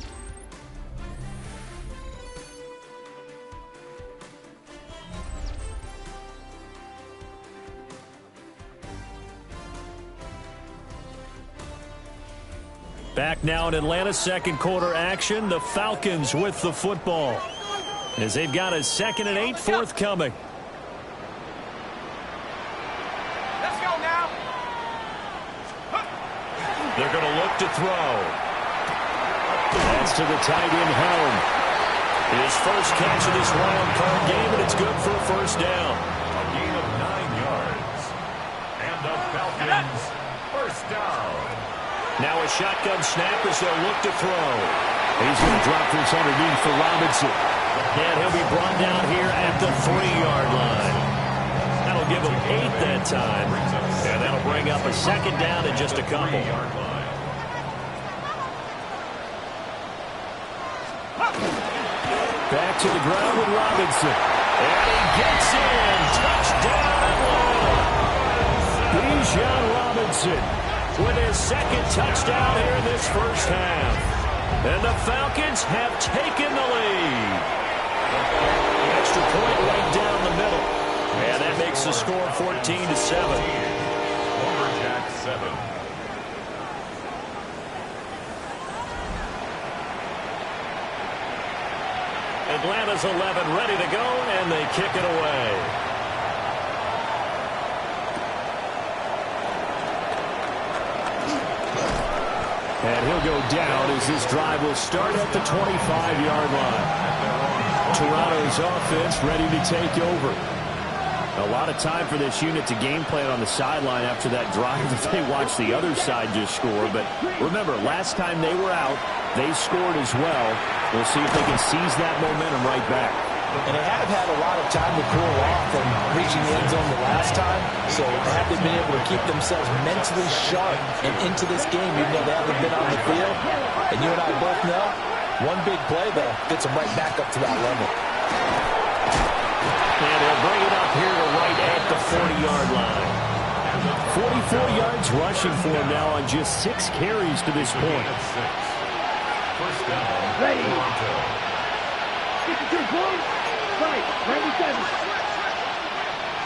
Back now in Atlanta's second quarter action, the Falcons with the football as they've got a 2nd and 8 forthcoming. Let's go now. They're going to look to throw. That's to the tight end, Helm. His first catch of this wild card game, and it's good for a first down. A gain of 9 yards. And the Falcons first down. Now a shotgun snap as they'll look to throw. He's going to drop this underneath for Robinson. And he'll be brought down here at the 3-yard line. That'll give him 8 that time. And that'll bring up a second down in just a couple. Back to the ground with Robinson. And he gets in. Touchdown Atlanta. Bijan Robinson with his second touchdown here in this first half. And the Falcons have taken the lead. Extra point right down the middle. And that makes the score 14-7. Lumberjack 7. Atlanta's 11 ready to go, and they kick it away. And he'll go down as this drive will start at the 25-yard line. Toronto's offense ready to take over. A lot of time for this unit to game plan on the sideline after that drive if they watch the other side just score. But remember, last time they were out, they scored as well. We'll see if they can seize that momentum right back. And they have had a lot of time to cool off from reaching the end zone the last time. So have they been able to keep themselves mentally sharp and into this game, even though they haven't been on the field? And you and I both know, one big play, though, gets them right back up to that level. And they'll bring it up here to right at the 40-yard line. 44 yards rushing for him now on just 6 carries to this point. First down. Ready. Toronto. 52 points. Right. 97.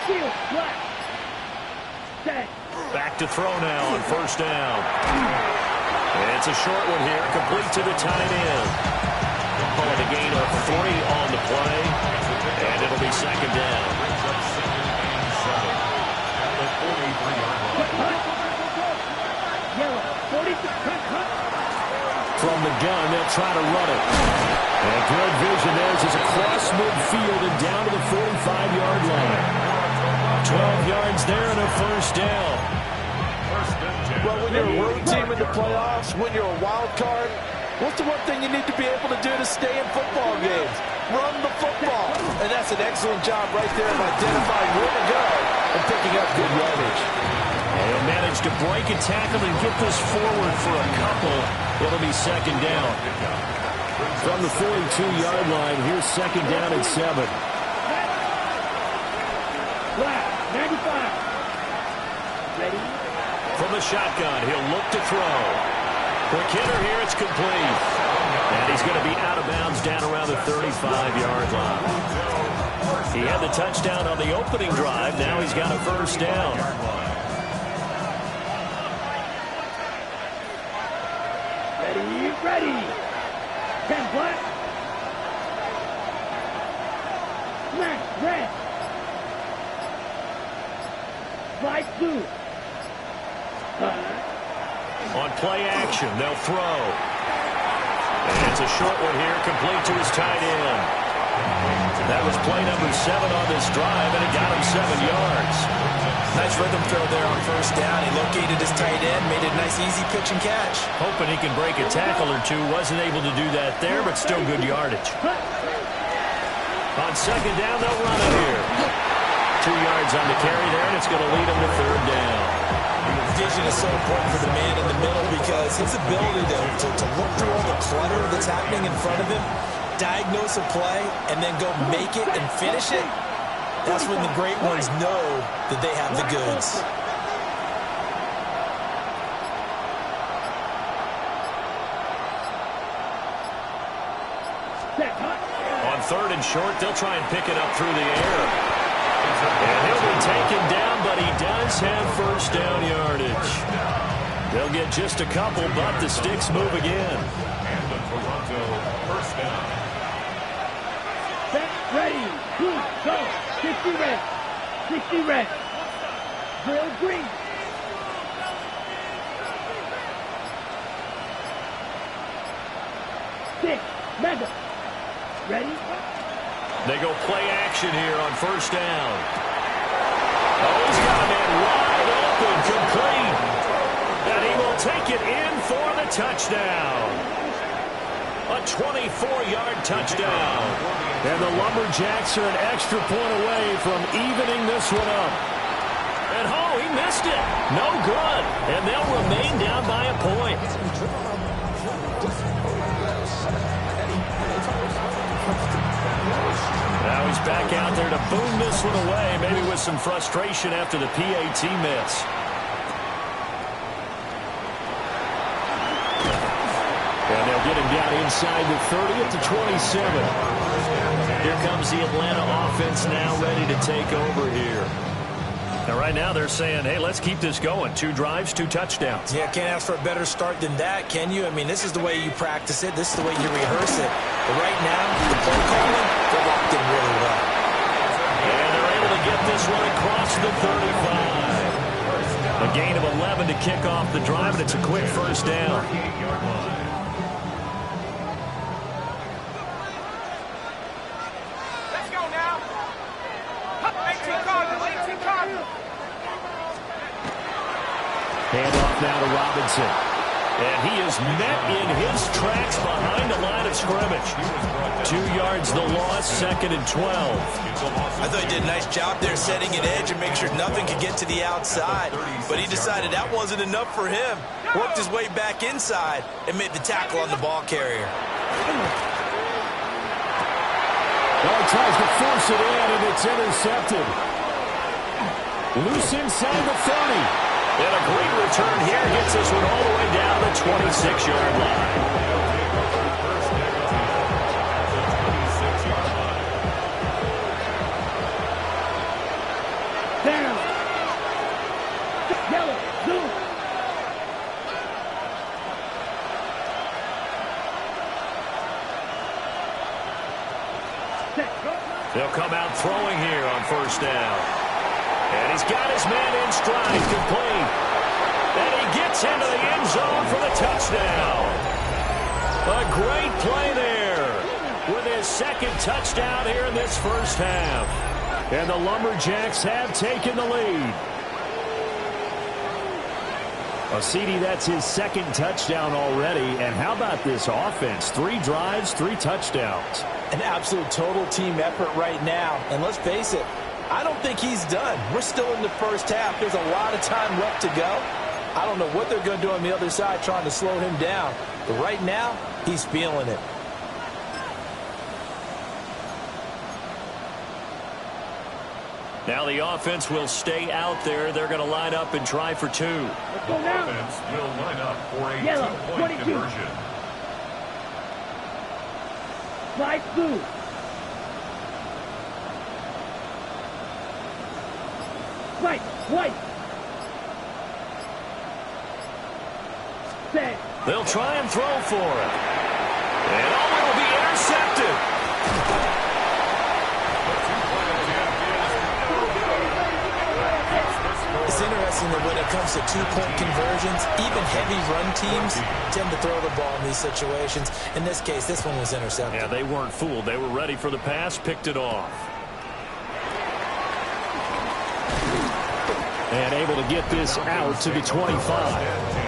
Shield. Black. 10. Back to throw now on first down. And it's a short one here, complete to the tight end. With a gain of 3 on the play, and it'll be second down. Yellow. 46. From the gun, they'll try to run it. And good vision there as it's across midfield and down to the 45-yard line. 12 yards there and a first down. Well, when you're a road team in the playoffs, when you're a wild card, what's the one thing you need to be able to do to stay in football games? Run the football. And that's an excellent job right there of identifying where to go and picking up good yardage. They'll manage to break a tackle and get this forward for a couple. It'll be second down. From the 42-yard line, here's second down and 7. Black. 95. Ready. From the shotgun, he'll look to throw. Quick hitter here, it's complete. And he's going to be out of bounds down around the 35-yard line. He had the touchdown on the opening drive. Now he's got a first down. Ready. 10 black. 9 red. 5 blue. On play action, they'll throw. And it's a short one here, complete to his tight end. That was play number 7 on this drive, and it got him 7 yards. Nice rhythm throw there on first down. He located his tight end, made it a nice easy pitch and catch. Hoping he can break a tackle or two. Wasn't able to do that there, but still good yardage. On second down, they'll run it here. 2 yards on the carry there, and it's going to lead him to third down. Vision is so important for the man in the middle because his ability to look through all the clutter that's happening in front of him, diagnose a play, and then go make it and finish it, that's when the great ones know that they have the goods. On third and short, they'll try and pick it up through the air. And he'll be taken down, but he does have first down yardage. They'll get just a couple, but the sticks move again. And the Toronto first down. Set, ready, go. 60 red. 60 red. Drill green. Six, mega. Ready? They go play action here on first down. Oh, he's got a man wide open, complete. And he will take it in for the touchdown. A 24-yard touchdown. And the Lumberjacks are an extra point away from evening this one up. And oh, he missed it. No good. And they'll remain down by a point. Now he's back out there to boom this one away, maybe with some frustration after the PAT miss. And they'll get him down inside the 30 at the 27. Here comes the Atlanta offense now ready to take over here. Now right now they're saying, hey, let's keep this going. 2 drives, 2 touchdowns. Yeah, can't ask for a better start than that, can you? I mean, this is the way you practice it. This is the way you rehearse it. But right now, the play calling, they're locked in really well. And they're able to get this one across the 35. A gain of 11 to kick off the drive, and it's a quick first down. Let's go now. 18 Cardinals, 18 Cardinals. Hand off now to Robinson. And he is met in his tracks behind the line of scrimmage. 2 yards the loss, second and 12. I thought he did a nice job there setting an edge and make sure nothing could get to the outside. But he decided that wasn't enough for him. Worked his way back inside and made the tackle on the ball carrier. Well, he tries to force it in, and it's intercepted. Loose inside the 30. And a great return here gets this one all the way down the 26-yard line. Down. Yellow, zoom. They'll come out throwing here on first down. And he's got his man in stride, complete. And he gets into the end zone for the touchdown. A great play there with his second touchdown here in this first half. And the Lumberjacks have taken the lead. Well, CD, that's his second touchdown already. And how about this offense? 3 drives, 3 touchdowns. An absolute total team effort right now. And let's face it, I don't think he's done. We're still in the first half. There's a lot of time left to go. I don't know what they're going to do on the other side trying to slow him down. But right now, he's feeling it. Now the offense will stay out there. They're going to line up and try for 2. The offense will line up for a Yellow, 2-point 22. conversion. Slide through. Right, white. Set. They'll try and throw for it. And oh, it will be intercepted. It's interesting that when it comes to 2-point conversions, even heavy run teams tend to throw the ball in these situations. In this case, this one was intercepted. Yeah, they weren't fooled. They were ready for the pass, picked it off. And able to get this out to the 25.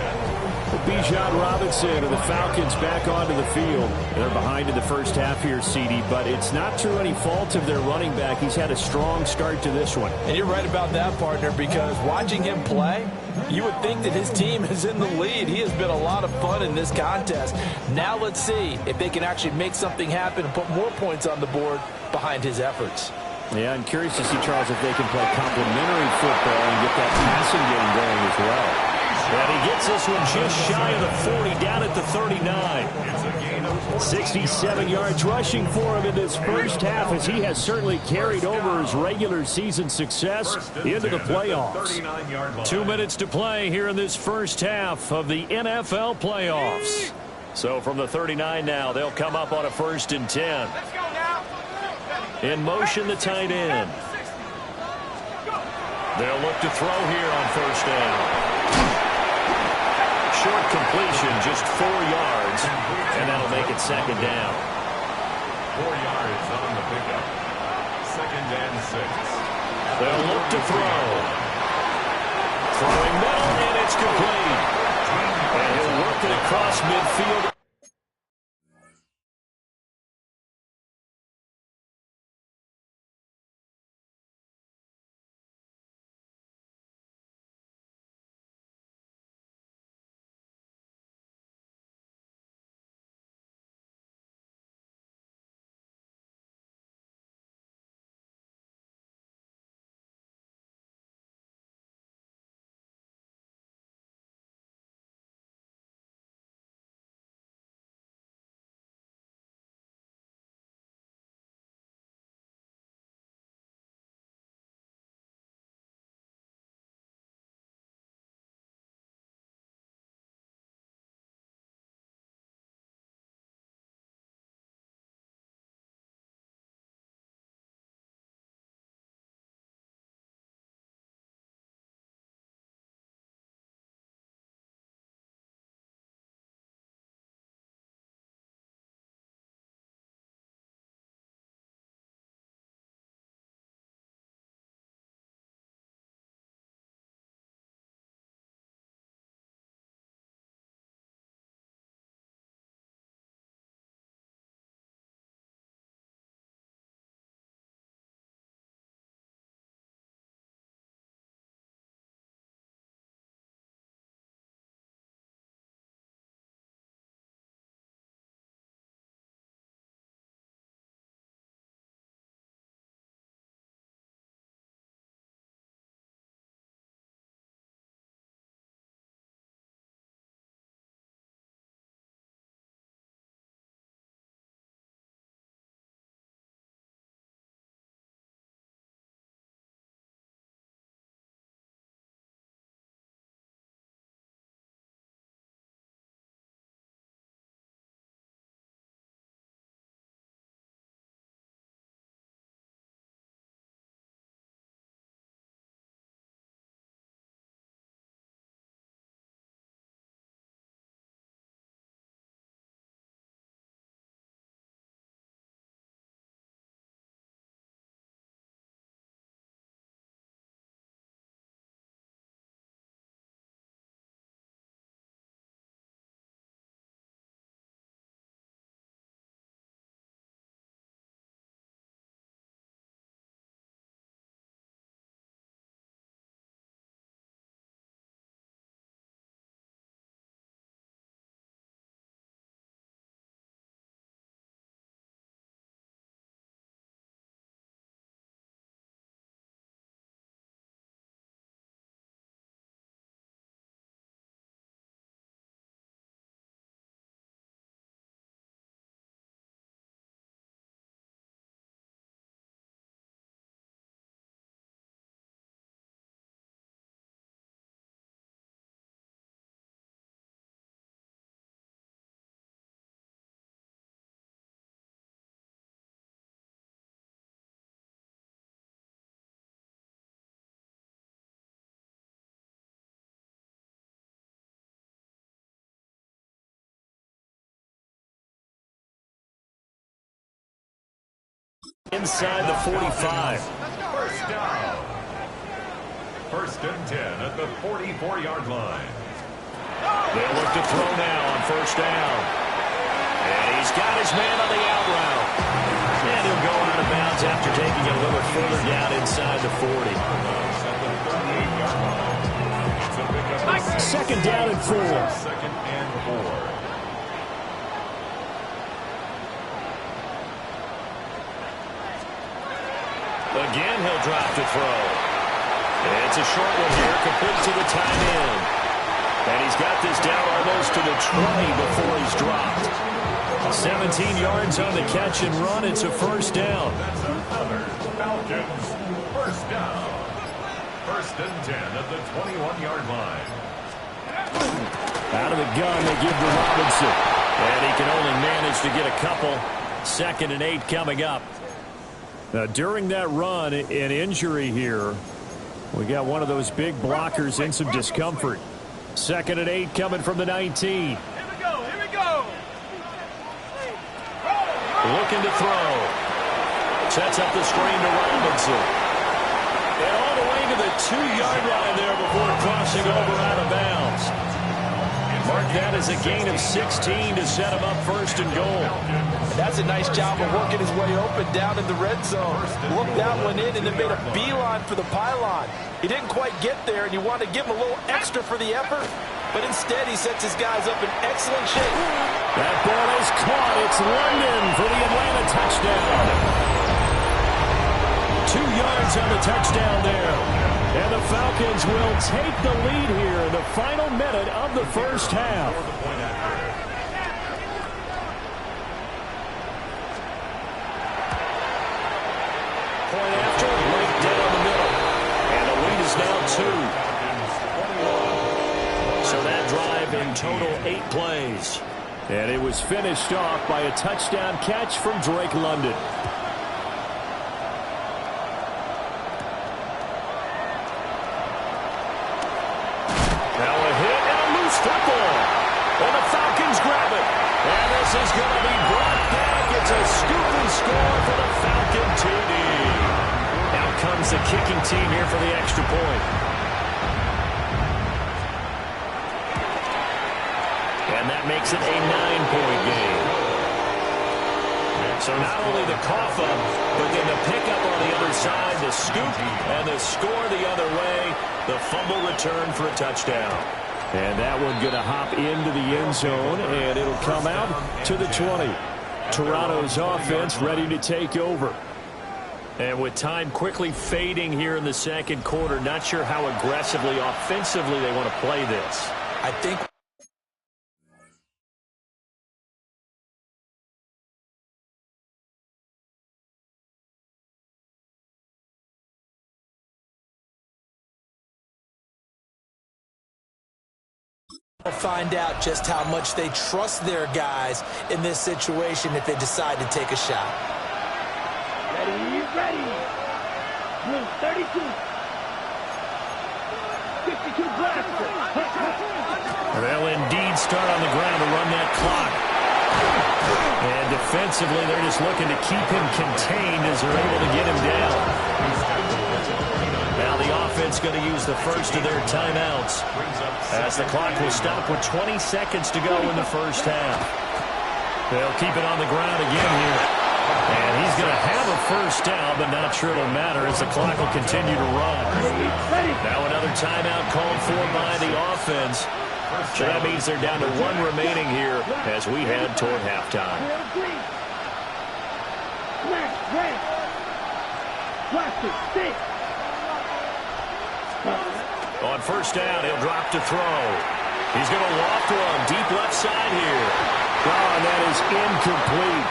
Bijan Robinson and the Falcons back onto the field. They're behind in the first half here, CD, but it's not through any fault of their running back. He's had a strong start to this one. And you're right about that, partner, because watching him play, you would think that his team is in the lead. He has been a lot of fun in this contest. Now let's see if they can actually make something happen and put more points on the board behind his efforts. Yeah, I'm curious to see, Charles, if they can play complementary football and get that passing game going as well. And he gets this one just shy of the 40, down at the 39. 67 yards rushing for him in this first half, as he has certainly carried over his regular season success into the playoffs. 2 minutes to play here in this first half of the NFL playoffs. So from the 39 now, they'll come up on a 1st and 10. In motion, the tight end. They'll look to throw here on 1st down. Short completion, just 4 yards, and that'll make it 2nd down. 4 yards on the pickup. 2nd and 6. They'll look to throw. Throwing middle, and it's complete. And he'll work it across midfield. Inside the 45. First and 10 at the 44-yard line. They'll look to throw now on first down. And he's got his man on the out route. And he'll go out of bounds after taking it a little further down inside the 40. Second down and 4. Second and 4. Again, he'll drop to throw. It's a short one here, complete to the tight end. And he's got this down almost to the 20 before he's dropped. 17 yards on the catch and run. It's a first down. That's another Falcons first down. First and 10 at the 21-yard line. Out of the gun, they give to Robinson. And he can only manage to get a couple. Second and 8 coming up. Now, during that run, an injury here. We got one of those big blockers in some discomfort. Second and 8 coming from the 19. Here we go. Looking to throw. Sets up the screen to Robinson. And all the way to the 2-yard line there before crossing over out of bounds. Mark that as a gain of 16 to set him up first and goal. That's a nice job of working his way open down in the red zone. Looked that one in and then made a beeline for the pylon. He didn't quite get there, and you want to give him a little extra for the effort, but instead he sets his guys up in excellent shape. That ball is caught. It's London for the Atlanta touchdown. 2 yards on the touchdown there. And the Falcons will take the lead here in the final minute of the first half. Point after, right down the middle. And the lead is now 2. So that drive in total 8 plays. And it was finished off by a touchdown catch from Drake London. Now a hit and a loose football. And the Falcons grab it. And this is going to be brought back. It's a scoop and score for the Falcon TD. Out comes the kicking team here for the extra point. And that makes it a 9-point game. So not only the cough up, but then the pickup on the other side, the scoop, and the score the other way, the fumble return for a touchdown. And that one going to hop into the end zone, and it'll come out to the 20. Toronto's offense ready to take over. And with time quickly fading here in the second quarter, not sure how aggressively, offensively they want to play this. I think we'll find out just how much they trust their guys in this situation if they decide to take a shot. Ready. Blue 32. 52 blaster. They'll indeed start on the ground to run that clock. And defensively, they're just looking to keep him contained as they're able to get him down. Now the offense going to use the first of their timeouts as the clock will stop with 20 seconds to go in the first half. They'll keep it on the ground again here. And he's going to have a first down, but not sure it'll matter as the clock will continue to run. Now another timeout called for by the offense. So that means they're down to 1 remaining here as we head toward halftime. On first down, he'll drop to throw. He's going to loft one deep left side here. Oh, and that is incomplete.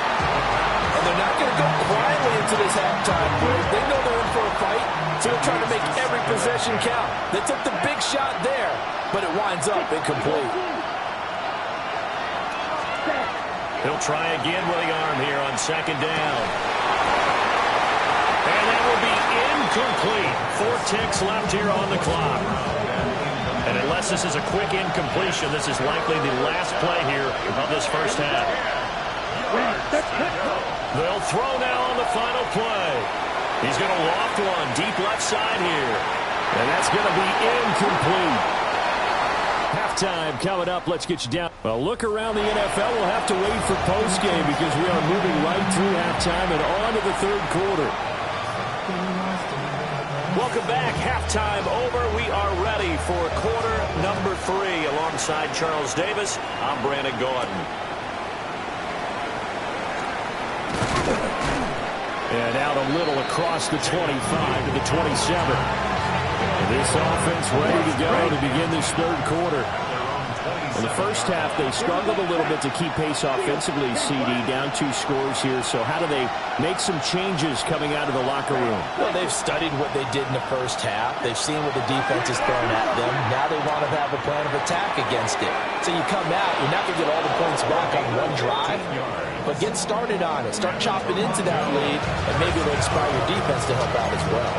And they're not going to go quietly into this halftime break. They know they're in for a fight, so they're trying to make every possession count. They took the big shot there, but it winds up incomplete. He'll try again with the arm here on second down. And that will be incomplete. 4 ticks left here on the clock. And unless this is a quick incompletion, this is likely the last play here of this first half. They'll throw now on the final play. He's going to loft one deep left side here. And that's going to be incomplete. Halftime coming up. Let's get you down. Well, look around the NFL. We'll have to wait for postgame because we are moving right through halftime and on to the third quarter. Welcome back. Halftime over. We are ready for quarter number 3. Alongside Charles Davis, I'm Brandon Gaudin. And out a little across the 25 to the 27. This offense ready to go to begin this third quarter. In the first half, they struggled a little bit to keep pace offensively, CD, down 2 scores here. So how do they make some changes coming out of the locker room? Well, they've studied what they did in the first half. They've seen what the defense is throwing at them. Now they want to have a plan of attack against it. So you come out, you're not going to get all the points back on one drive, but get started on it. Start chopping into that lead, and maybe it'll inspire your defense to help out as well.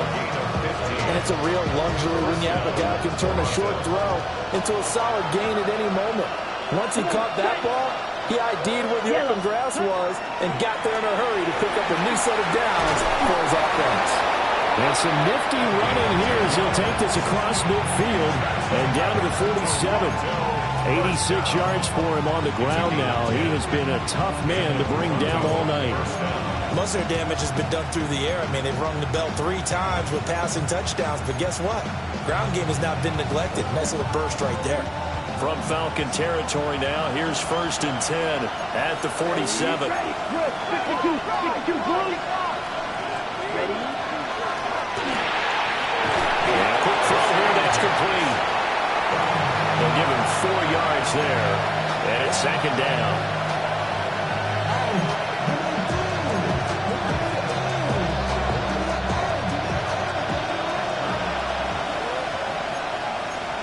And it's a real luxury when you have a guy who can turn a short throw into a solid gain at any moment. Once he caught that ball, he ID'd where the open grass was and got there in a hurry to pick up a new set of downs for his offense. And some nifty running here as he'll take this across midfield and down to the 47. 86 yards for him on the ground now. He has been a tough man to bring down all night. Most of their damage has been done through the air. I mean, they've rung the bell 3 times with passing touchdowns, but guess what? Ground game has not been neglected. Nice little burst right there. From Falcon territory now, here's 1st and 10 at the 47. Quick throw here, that's complete. They'll give him 4 yards there, and it's 2nd down.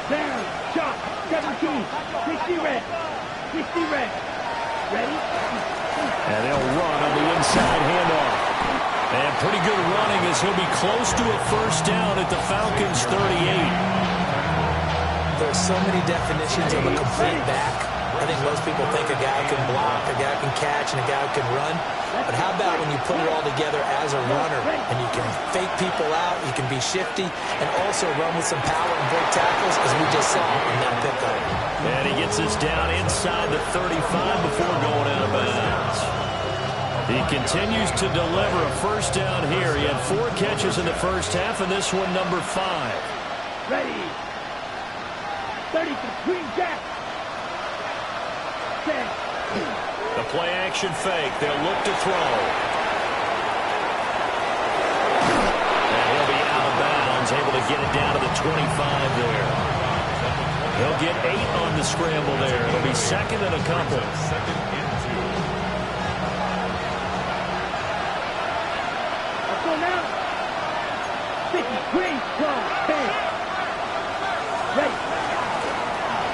Down, shot, 17, 60 reps, 60 reps. Ready? And they'll run on the inside handoff. And pretty good running as he'll be close to a 1st down at the Falcons' 38. There's so many definitions of a complete back. I think most people think a guy can block, a guy can catch, and a guy can run. But how about when you put it all together as a runner and you can fake people out, you can be shifty, and also run with some power and break tackles, as we just saw in that pickup. And he gets us down inside the 35 before going out of bounds. He continues to deliver a 1st down here. He had 4 catches in the first half, and this one number 5. Ready. 30 for Green Jack. The play action fake. They'll look to throw. And he'll be out of bounds, able to get it down to the 25 there. He'll get 8 on the scramble there. It'll be 2nd and a couple. Let's go now. 50, green, cross, 10. Ready.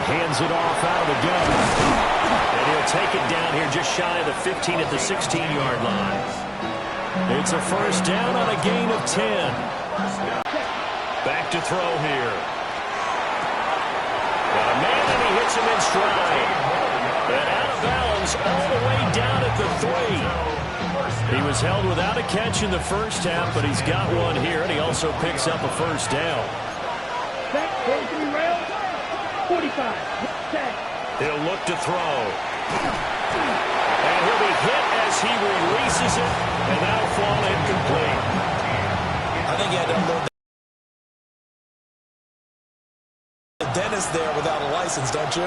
Hands it off out of the gun. And he'll take it down here just shy of the 15 at the 16-yard line. It's a 1st down on a gain of 10. Back to throw here. Got a man, and he hits him in stride. And out of bounds all the way down at the 3. He was held without a catch in the first half, but he's got one here, and he also picks up a 1st down. Back, 45. He'll look to throw. And he'll be hit as he releases it, and that'll fall incomplete. I think he had to unload the dentist there without a license, don't you?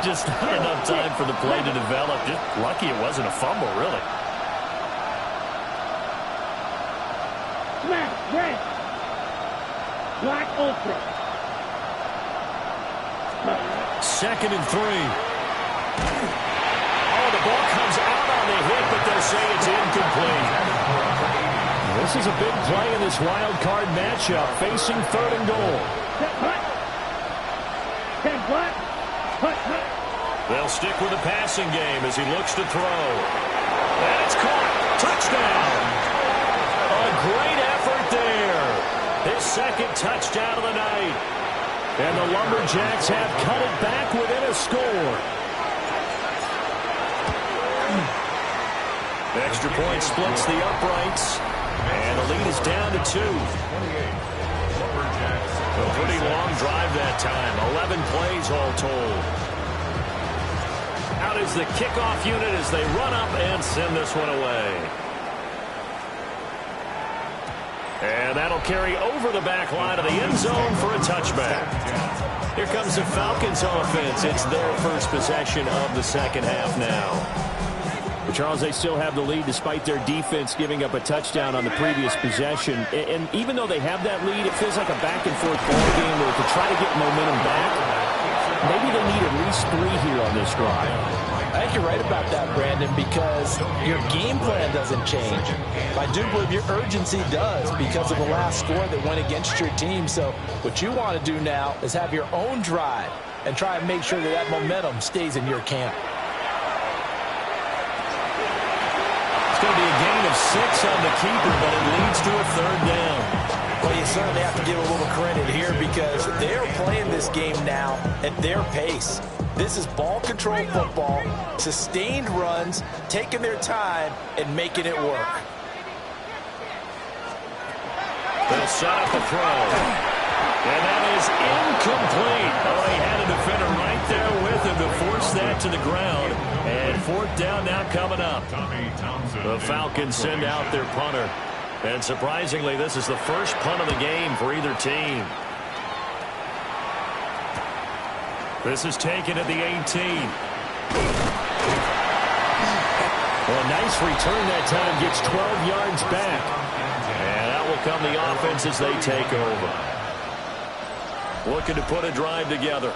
Just not enough time for the play to develop. Just lucky it wasn't a fumble, really. Smash, red. Black ultra. 2nd and 3. Oh, the ball comes out on the hit, but they'll say it's incomplete. This is a big play in this wild card matchup, facing 3rd and goal. 10 black. They'll stick with the passing game as he looks to throw. And it's caught. Touchdown. A great effort there. His 2nd touchdown of the night. And the Lumberjacks have cut it back within a score. Extra point splits the uprights. And the lead is down to 2. A pretty long drive that time. 11 plays all told. Out is the kickoff unit as they run up and send this one away. And that'll carry over the back line of the end zone for a touchback. Here comes the Falcons offense. It's their first possession of the second half now. But Charles, they still have the lead despite their defense giving up a touchdown on the previous possession. And even though they have that lead, it feels like a back-and-forth ball game where to try to get momentum back, maybe they need at least 3 here on this drive. I think you're right about that, Brandon, because your game plan doesn't change. But I do believe your urgency does because of the last score that went against your team. So what you want to do now is have your own drive and try and make sure that that momentum stays in your camp. It's going to be a gain of 6 on the keeper, but it leads to a third down. Well, you certainly have to give a little credit here because they're playing this game now at their pace. This is ball control football, sustained runs, taking their time and making it work. They'll set up the throw. And that is incomplete. Oh, he had a defender right there with him to force that to the ground. And 4th down now coming up. The Falcons send out their punter. And surprisingly, this is the first punt of the game for either team. This is taken at the 18. Well, nice return that time. Gets 12 yards back. And that will come the offense as they take over. Looking to put a drive together.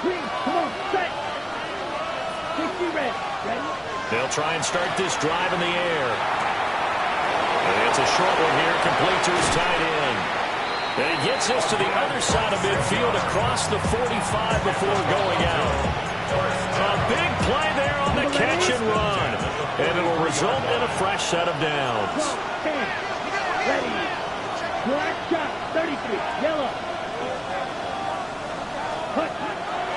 Green, come on, set. 60 red. Ready? They'll try and start this drive in the air. And it's a short one here, complete to his tight end. And he gets this to the other side of midfield across the 45 before going out. A big play there on the catch and run. And it'll result in a fresh set of downs. 10. Ready. Black shot. 33. Yellow. Hut.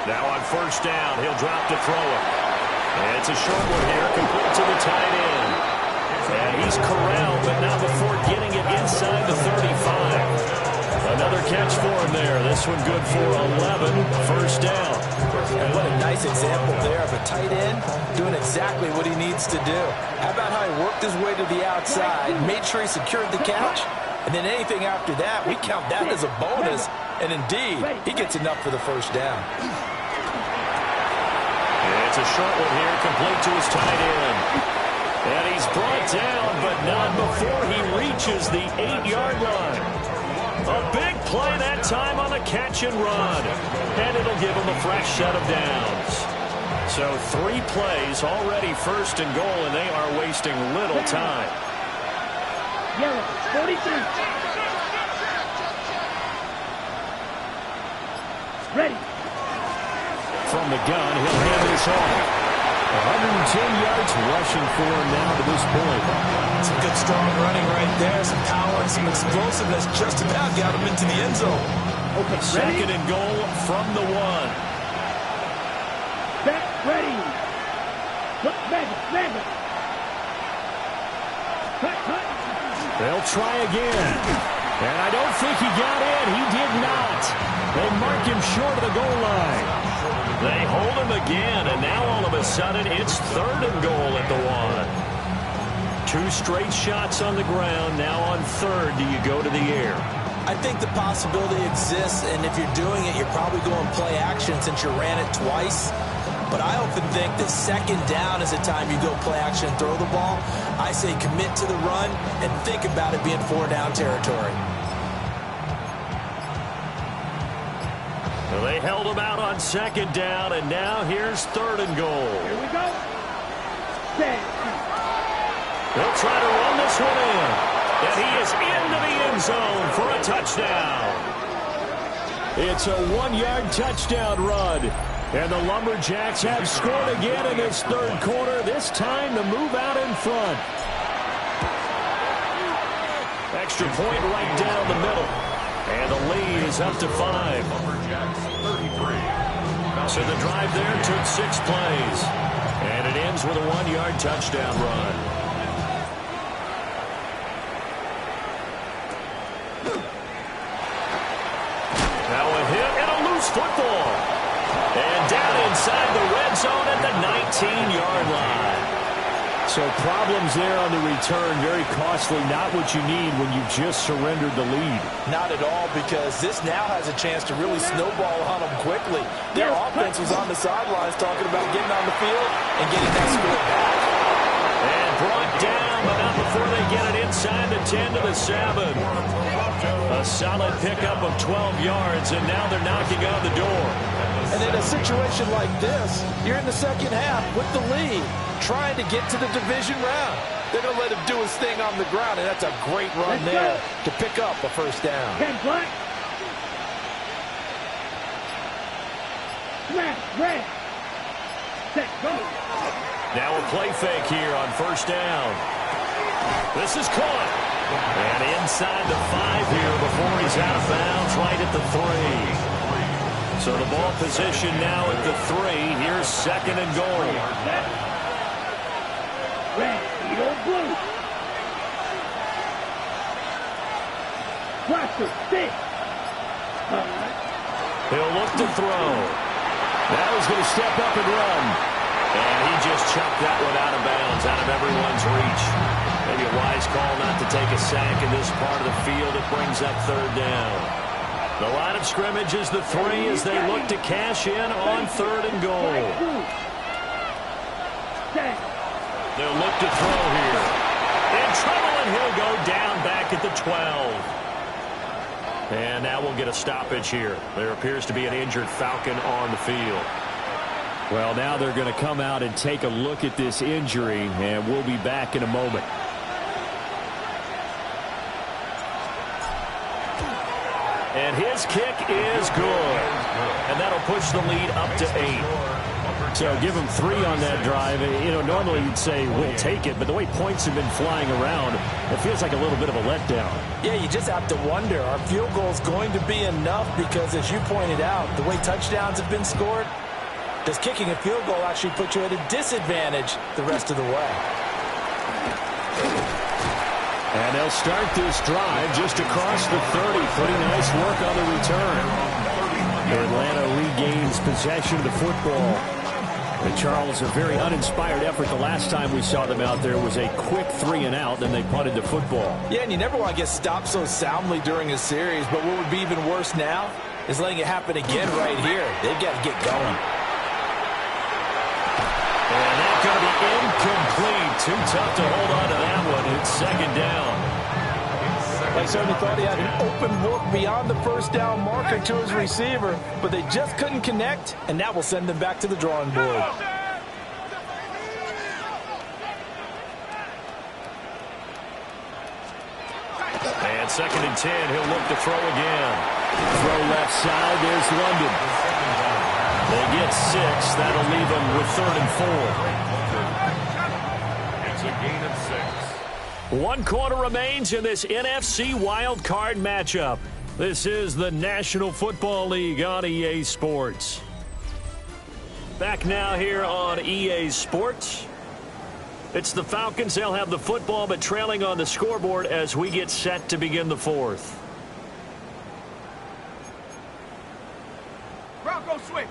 Now on first down, he'll drop to throw it. And it's a short one here, complete to the tight end. And he's corralled, but not before getting it inside the 35. Another catch for him there. This one good for 11. First down. And what a nice example there of a tight end doing exactly what he needs to do. How about how he worked his way to the outside, made sure he secured the catch, and then anything after that, we count that as a bonus. And indeed, he gets enough for the first down. It's a short one here, complete to his tight end. And he's brought down, but not before he reaches the 8-yard line. A big play that time on the catch and run. And it'll give him a fresh set of downs. So 3 plays already first and goal, and they are wasting little time. Yellow. 43. Ready. From the gun, he'll hand this off. 110 yards rushing for him now to this point. Some good strong running right there, some power and some explosiveness just about got him into the end zone. Okay, Second and goal from the 1. Set. Ready. Look, Mega. Cut. They'll try again. And I don't think he got in. He did not. They mark him short of the goal line. They hold him again, and now all of a sudden it's 3rd and goal at the 1. 2 straight shots on the ground. Now on 3rd, do you go to the air? I think the possibility exists, and if you're doing it, you're probably going play action since you ran it twice. But I often think that 2nd down is the time you go play action and throw the ball. I say commit to the run and think about it being 4-down territory. Well, they held him out on 2nd down, and now here's 3rd and goal. Here we go. Set. They'll try to run this one in. And he is into the end zone for a touchdown. It's a 1-yard touchdown run. And the Lumberjacks have scored again in this 3rd quarter, this time to move out in front. Extra point right down the middle. And the lead is up to 5. So the drive there took 6 plays. And it ends with a 1-yard touchdown run. 18-yard line. So problems there on the return, very costly, not what you need when you've just surrendered the lead. Not at all, because this now has a chance to really snowball on them quickly. Their offense was on the sidelines talking about getting on the field and getting that score back. And brought down, but not before they get it inside the 10 to the 7. A solid pickup of 12 yards, and now they're knocking on the door. And in a situation like this, you're in the second half with the lead, trying to get to the division round. They're going to let him do his thing on the ground, and that's a great run there to pick up a first down. 10 black. Smash, red. Set, go. Now a play fake here on first down. This is caught. And inside the 5 here before he's out of bounds, right at the 3. So the ball position now at the 3. Here's second and goal. Red, yellow, blue. Cluster, 6. He'll look to throw. Now he's going to step up and run. And he just chucked that one out of bounds, out of everyone's reach. Maybe a wise call not to take a sack in this part of the field. It brings up third down. The line of scrimmage is the 3 as they look to cash in on third and goal. They'll look to throw here. In trouble, and he'll go down back at the 12. And now we'll get a stoppage here. There appears to be an injured Falcon on the field. Well, now they're going to come out and take a look at this injury, and we'll be back in a moment. And his kick is good. And that'll push the lead up to 8. So give him 3 on that drive. You know, normally you'd say we'll take it, but the way points have been flying around, it feels like a little bit of a letdown. Yeah, you just have to wonder, are field goals going to be enough? Because as you pointed out, the way touchdowns have been scored, does kicking a field goal actually put you at a disadvantage the rest of the way? And they'll start this drive just across the 30. Pretty nice work on the return. Atlanta regains possession of the football. The Charles, a very uninspired effort. The last time we saw them out there was a quick 3 and out, then they punted the football. Yeah, and you never want to get stopped so soundly during a series, but what would be even worse now is letting it happen again right here. They've got to get going. And that's going to be incomplete. Too tough to hold on to that one. It's second down. They certainly thought he had an open look beyond the first down marker to his receiver, but they just couldn't connect, and that will send them back to the drawing board. And second and 10, he'll look to throw again. Throw left side, there's London. They get 6, that'll leave them with third and 4. It's a gain of 6. 1 quarter remains in this NFC wildcard matchup. This is the National Football League on EA Sports. Back now here on EA Sports. It's the Falcons. They'll have the football, but trailing on the scoreboard as we get set to begin the 4th.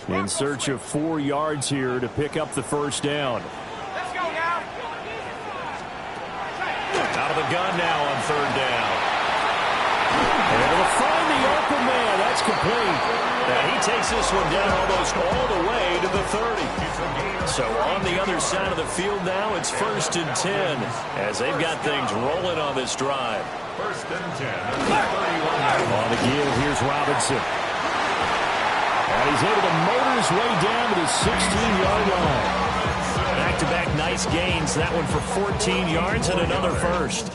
In search of 4 yards here to pick up the first down. Let's go now. Out of the gun now on third down. Able to find the open man. That's complete. And he takes this one down almost all the way to the 30. So on the other side of the field now, it's 1st and 10 as they've got things rolling on this drive. 1st and 10. 31. On the give, here's Robinson. And he's able to motor his way down to the 16-yard line. Back-to-back nice gains. That one for 14 yards and another first.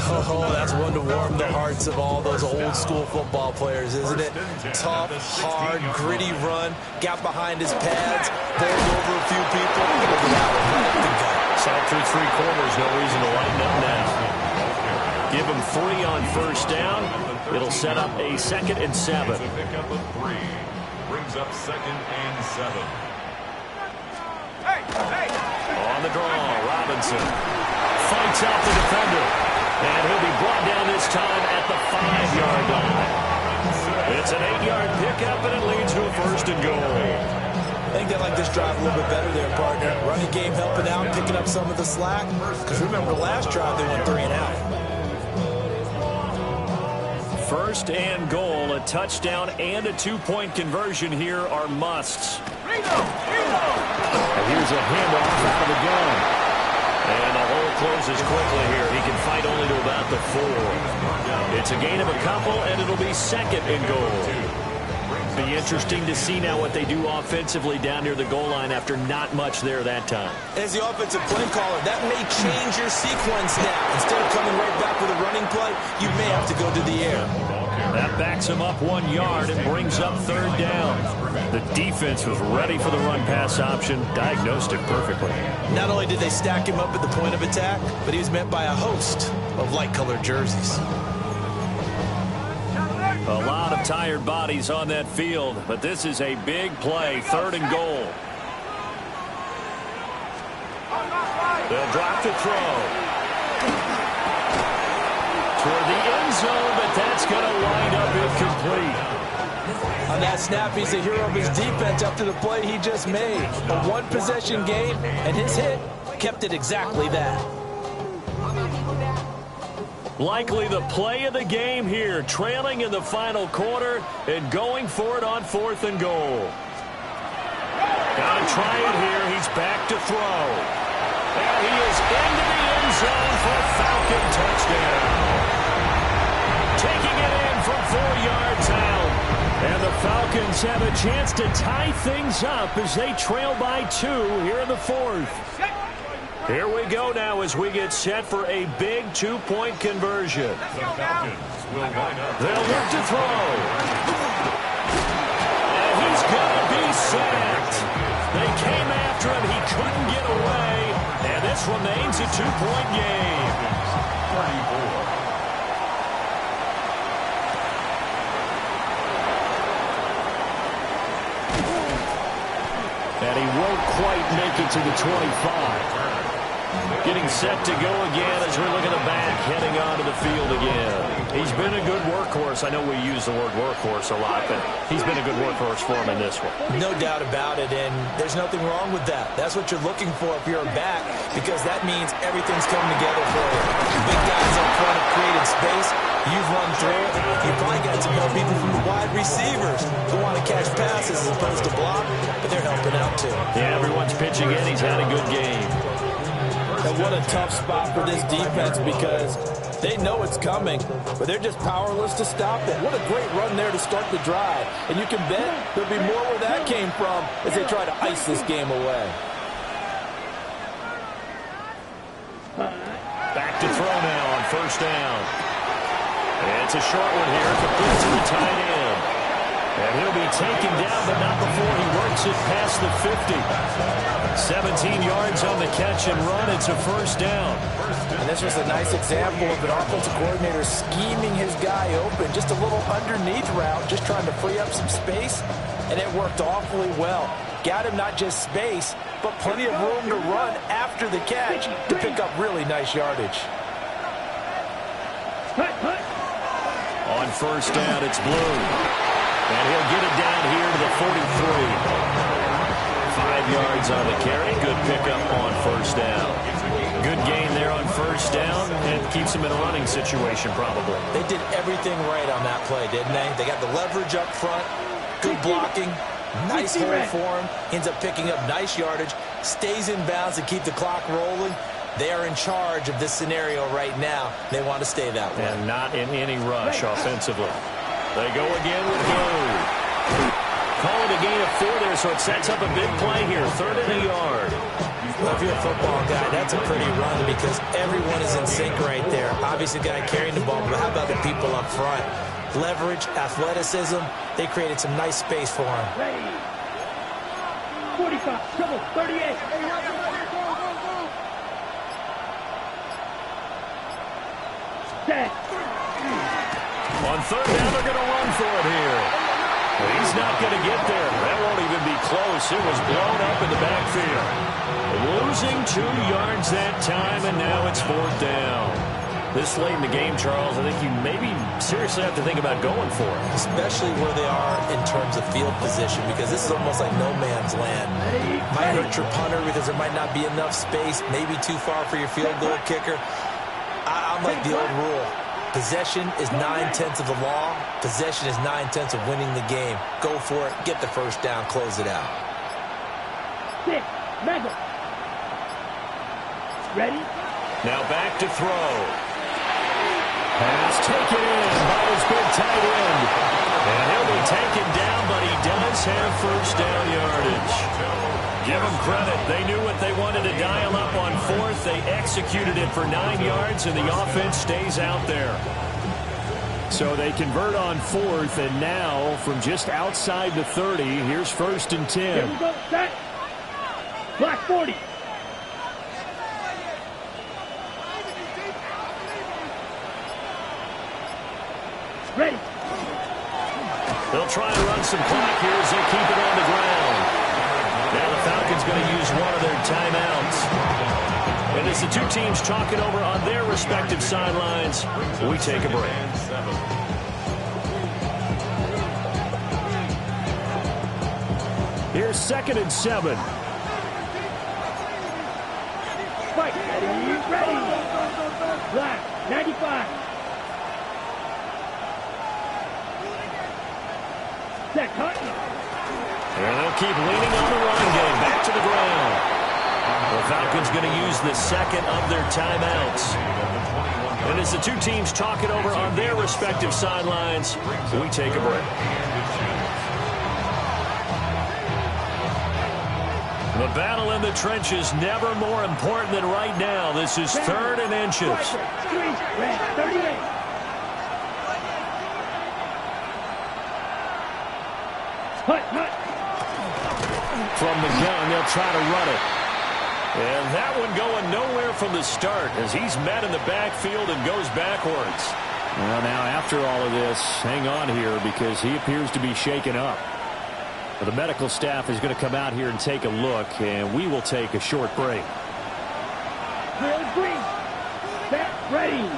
Oh, that's one to warm the hearts of all those old-school football players, isn't it? Tough, hard, gritty run. Got behind his pads, bowled over a few people. Look at that one, right up the gut. Sacked through 3 quarters. No reason to lighten up now. Give him 3 on first down. It'll set up a 2nd and 7. It's a pickup of 3. Brings up 2nd and 7. On the draw, Robinson fights out the defender, and he'll be brought down this time at the 5-yard line. It's an 8-yard pickup, and it leads to a 1st and goal. I think they like this drive a little bit better there, partner. Running the game helping out, picking up some of the slack. Because remember, the last drive, they went 3 and out. First and goal, a touchdown and a 2-point conversion here are musts. Reno! And here's a handoff out of the gun. And the hole closes quickly here. He can fight only to about the 4. It's a gain of a couple, and it'll be second and goal. Be interesting to see now what they do offensively down near the goal line after not much there that time. As the offensive play caller, that may change your sequence now. Instead of coming right back with a running play, you may have to go to the air. That backs him up 1 yard and brings up third down. The defense was ready for the run-pass option, diagnosed it perfectly. Not only did they stack him up at the point of attack, but he was met by a host of light-colored jerseys. A lot of tired bodies on that field, but this is a big play, third and goal. They'll drop to throw. Toward the end zone, but that's going to wind up incomplete. On that snap, he's the hero of his defense after the play he just made. A one-possession game, and his hit kept it exactly that. Likely the play of the game here, trailing in the final quarter and going for it on 4th and goal. Got to try it here. He's back to throw. And he is into the end zone for a Falcon touchdown. Taking it in from 4 yards out. And the Falcons have a chance to tie things up as they trail by 2 here in the 4th. Here we go now as we get set for a big 2-point conversion. The Falcons will line up. They'll look to throw. And he's going to be sacked. They came after him. He couldn't get away. And this remains a 2-point game. 34. And he won't quite make it to the 25. Getting set to go again as we look at the back, heading onto the field again. He's been a good workhorse. I know we use the word workhorse a lot, but he's been a good workhorse for him in this one. No doubt about it, and there's nothing wrong with that. That's what you're looking for if you're a back, because that means everything's coming together for you. Big guys up front have created space. You've run through it. You've probably got some help even from the wide receivers who want to catch passes as opposed to block, but they're helping out too. Yeah, everyone's pitching in. He's had a good game. And what a tough spot for this defense because they know it's coming, but they're just powerless to stop it. What a great run there to start the drive. And you can bet there'll be more where that came from as they try to ice this game away. Back to throw now on 1st down. And it's a short one here, complete to the tight end. And he'll be taken down, but not before he works it past the 50. 17 yards on the catch and run. It's a 1st down. And this was a nice example of an offensive coordinator scheming his guy open. Just a little underneath route, just trying to free up some space. And it worked awfully well. Got him not just space, but plenty of room to run after the catch to pick up really nice yardage. On 1st down, it's Blue. And he'll get it down here to the 43. 5 yards on the carry. Good pickup on 1st down. Good gain there on 1st down and keeps him in a running situation probably. They did everything right on that play, didn't they? They got the leverage up front, good blocking, nice hole for him, ends up picking up nice yardage, stays in bounds to keep the clock rolling. They are in charge of this scenario right now. They want to stay that way. And not in any rush offensively. They go again with Blue. Call it a gain of 4 there, so it sets up a big play here. 3rd and a yard. Well, if you're a football guy, that's a pretty run because everyone is in sync right there. Obviously, the guy carrying the ball, but how about the people up front? Leverage, athleticism, they created some nice space for him. 45, trouble, 38. Set. On 3rd down, they're going to run for it here. But he's not going to get there. That won't even be close. It was blown up in the backfield. Losing 2 yards that time, and now it's 4th down. This late in the game, Charles, I think you maybe seriously have to think about going for it. Especially where they are in terms of field position, because this is almost like no man's land. Might hurt your punter because there might not be enough space, maybe too far for your field goal kicker. I'm like the old rule. Possession is 9/10 of the law. Possession is 9/10 of winning the game. Go for it. Get the first down. Close it out. Ready? Now back to throw. Pass taken in by his big tight end. And he'll be taken down, but he does have first down yardage. Give them credit. They knew what they wanted to dial up on fourth. They executed it for 9 yards, and the offense stays out there. So they convert on fourth, and now from just outside the 30, here's 1st and 10. Here we go. Set. Black 40. Ready. They'll try and run some clock here as they keep it on the ground. Now the Falcons going to use one of their timeouts. And as the two teams talk it over on their respective sidelines, we take a break. Here's 2nd and 7. Fight. Ready. Black 95. Set. Cut. And they'll keep leaning on the run game. Back to the ground. The Falcons going to use the second of their timeouts. And as the two teams talk it over on their respective sidelines, we take a break. The battle in the trenches never more important than right now. This is 3rd and inches. From the gun, they'll try to run it. And that one going nowhere from the start as he's met in the backfield and goes backwards. Well, now after all of this, hang on here because he appears to be shaken up. The medical staff is going to come out here and take a look, and we will take a short break. Green. Set. Ready.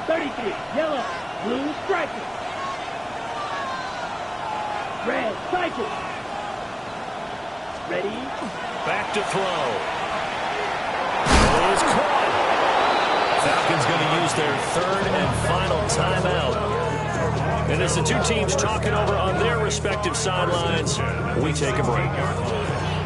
33. Yellow. Blue striker. Red cycle. Ready. Back to throw. It is caught. Falcons going to use their 3rd and final timeout. And as the two teams talk it over on their respective sidelines, we take a break.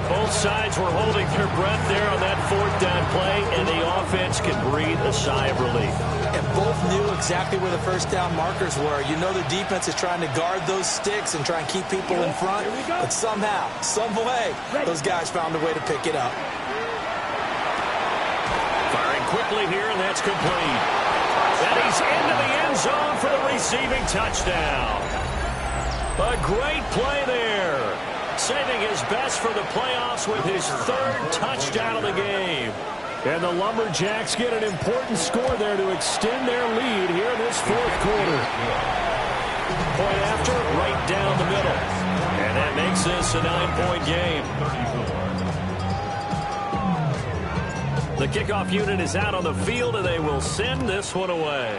Both sides were holding their breath there on that 4th down play, and the offense can breathe a sigh of relief. And both knew exactly where the first down markers were. You know the defense is trying to guard those sticks and try and keep people in front, but somehow, some way, those guys found a way to pick it up. Firing quickly here, and that's complete. And he's into the end zone for the receiving touchdown. A great play there. Saving his best for the playoffs with his 3rd touchdown of the game. And the Lumberjacks get an important score there to extend their lead here in this 4th quarter. Point after, right down the middle. And that makes this a 9-point game. The kickoff unit is out on the field, and they will send this one away.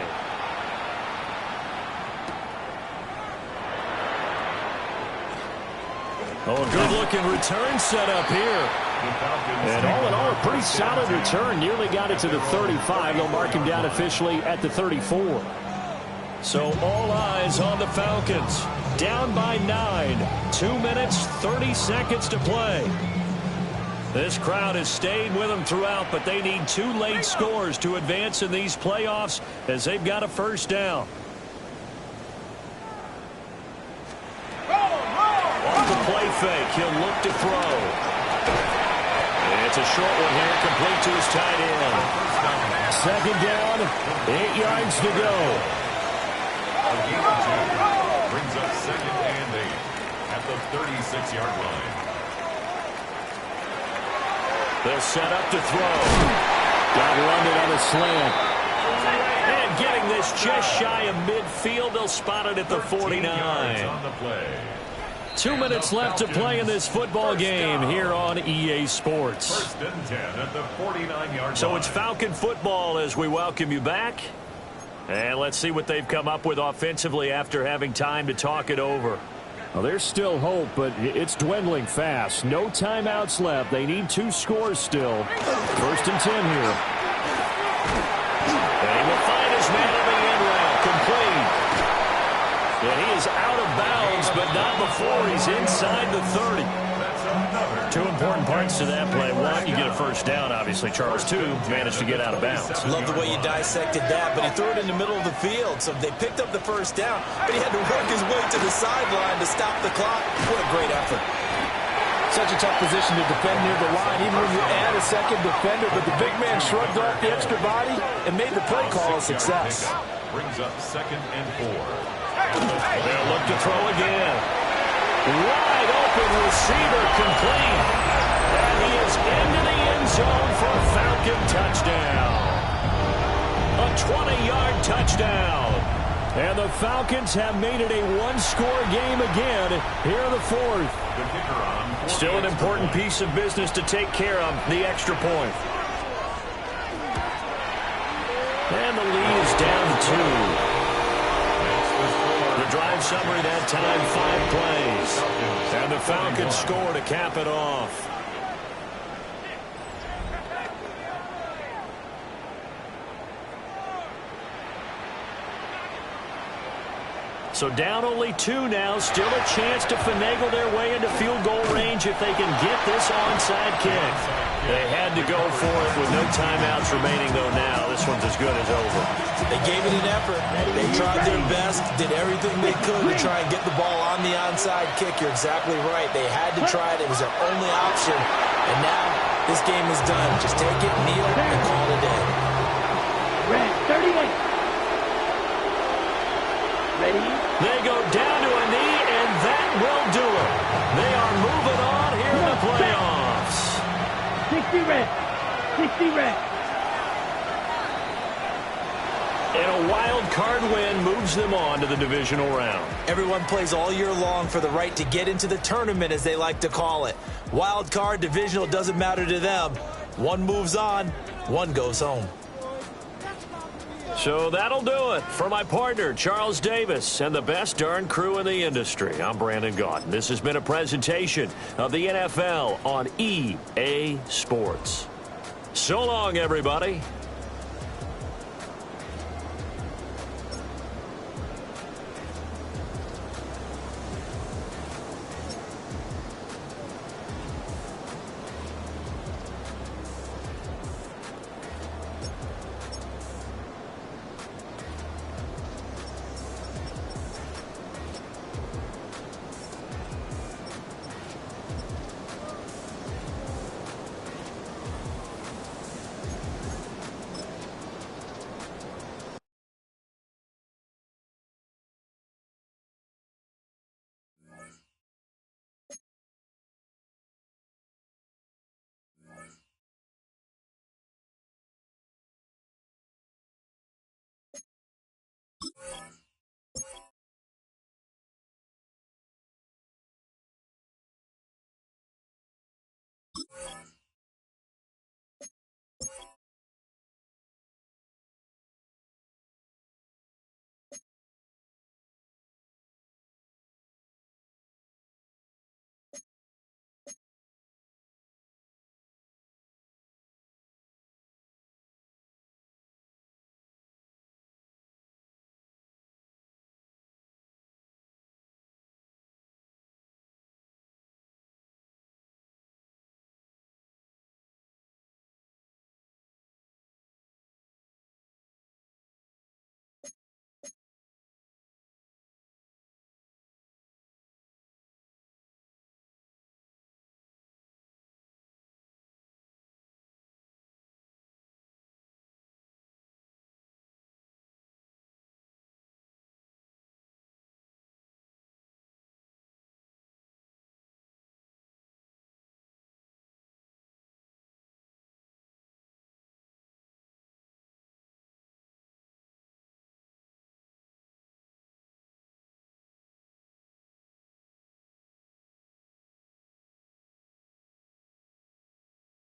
Oh, a good-looking return set up here. And all in all, a pretty solid return. Nearly got it to the 35. They'll mark him down officially at the 34. So all eyes on the Falcons. Down by 9. 2 minutes, 30 seconds to play. This crowd has stayed with them throughout, but they need 2 late scores to advance in these playoffs as they've got a first down. On the play fake, he'll look to throw. And it's a short one here, complete to his tight end. 2nd down, 8 yards to go. Brings up 2nd and 8 at the 36-yard line. They'll set up to throw. Got London on a slant. And getting this just shy of midfield, they'll spot it at the 49. On the play. 2 minutes left to play in this football game here on EA Sports. First and 10 at the 49-yard So line. it's Falcon football as we welcome you back. And let's see what they've come up with offensively after having time to talk it over. Well, there's still hope, but it's dwindling fast. No timeouts left. They need 2 scores still. First and 10 here. And he will find his man on the end route. Complete. And he is out of bounds, but not before he's inside the 30. Two important parts to that play. One, you get a first down, obviously. Charles, 2, managed to get out of bounds. Love the way you dissected that, but he threw it in the middle of the field. So they picked up the first down, but he had to work his way to the sideline to stop the clock. What a great effort. Such a tough position to defend near the line, even when you add a second defender. But the big man shrugged off the extra body and made the play call a success. Brings up 2nd and 4. They'll look to throw again. Wide open receiver complete. And he is into the end zone for a Falcon touchdown. A 20-yard touchdown. And the Falcons have made it a 1-score game again here in the 4th. The kicker on. Still an important piece of business to take care of, the extra point. And the lead is down to 2. The drive summary that time, 5 plays. And the Falcons score to cap it off. So down only 2 now. Still a chance to finagle their way into field goal range if they can get this onside kick. They had to go for it with no timeouts remaining, though, now. This one's as good as over. They gave it an effort. They tried their best, did everything they could to try and get the ball on the onside kick. You're exactly right. They had to try it. It was their only option. And now this game is done. Just take it, kneel, and call it a day. Red 38. Ready? They go down to a knee, and that will do it. They are moving on here in the playoffs. 60 red. 60 red. And a wild card win moves them on to the divisional round. Everyone plays all year long for the right to get into the tournament, as they like to call it. Wild card, divisional, doesn't matter to them. One moves on, one goes home. So that'll do it for my partner, Charles Davis, and the best darn crew in the industry. I'm Brandon Gaudin. This has been a presentation of the NFL on EA Sports. So long, everybody.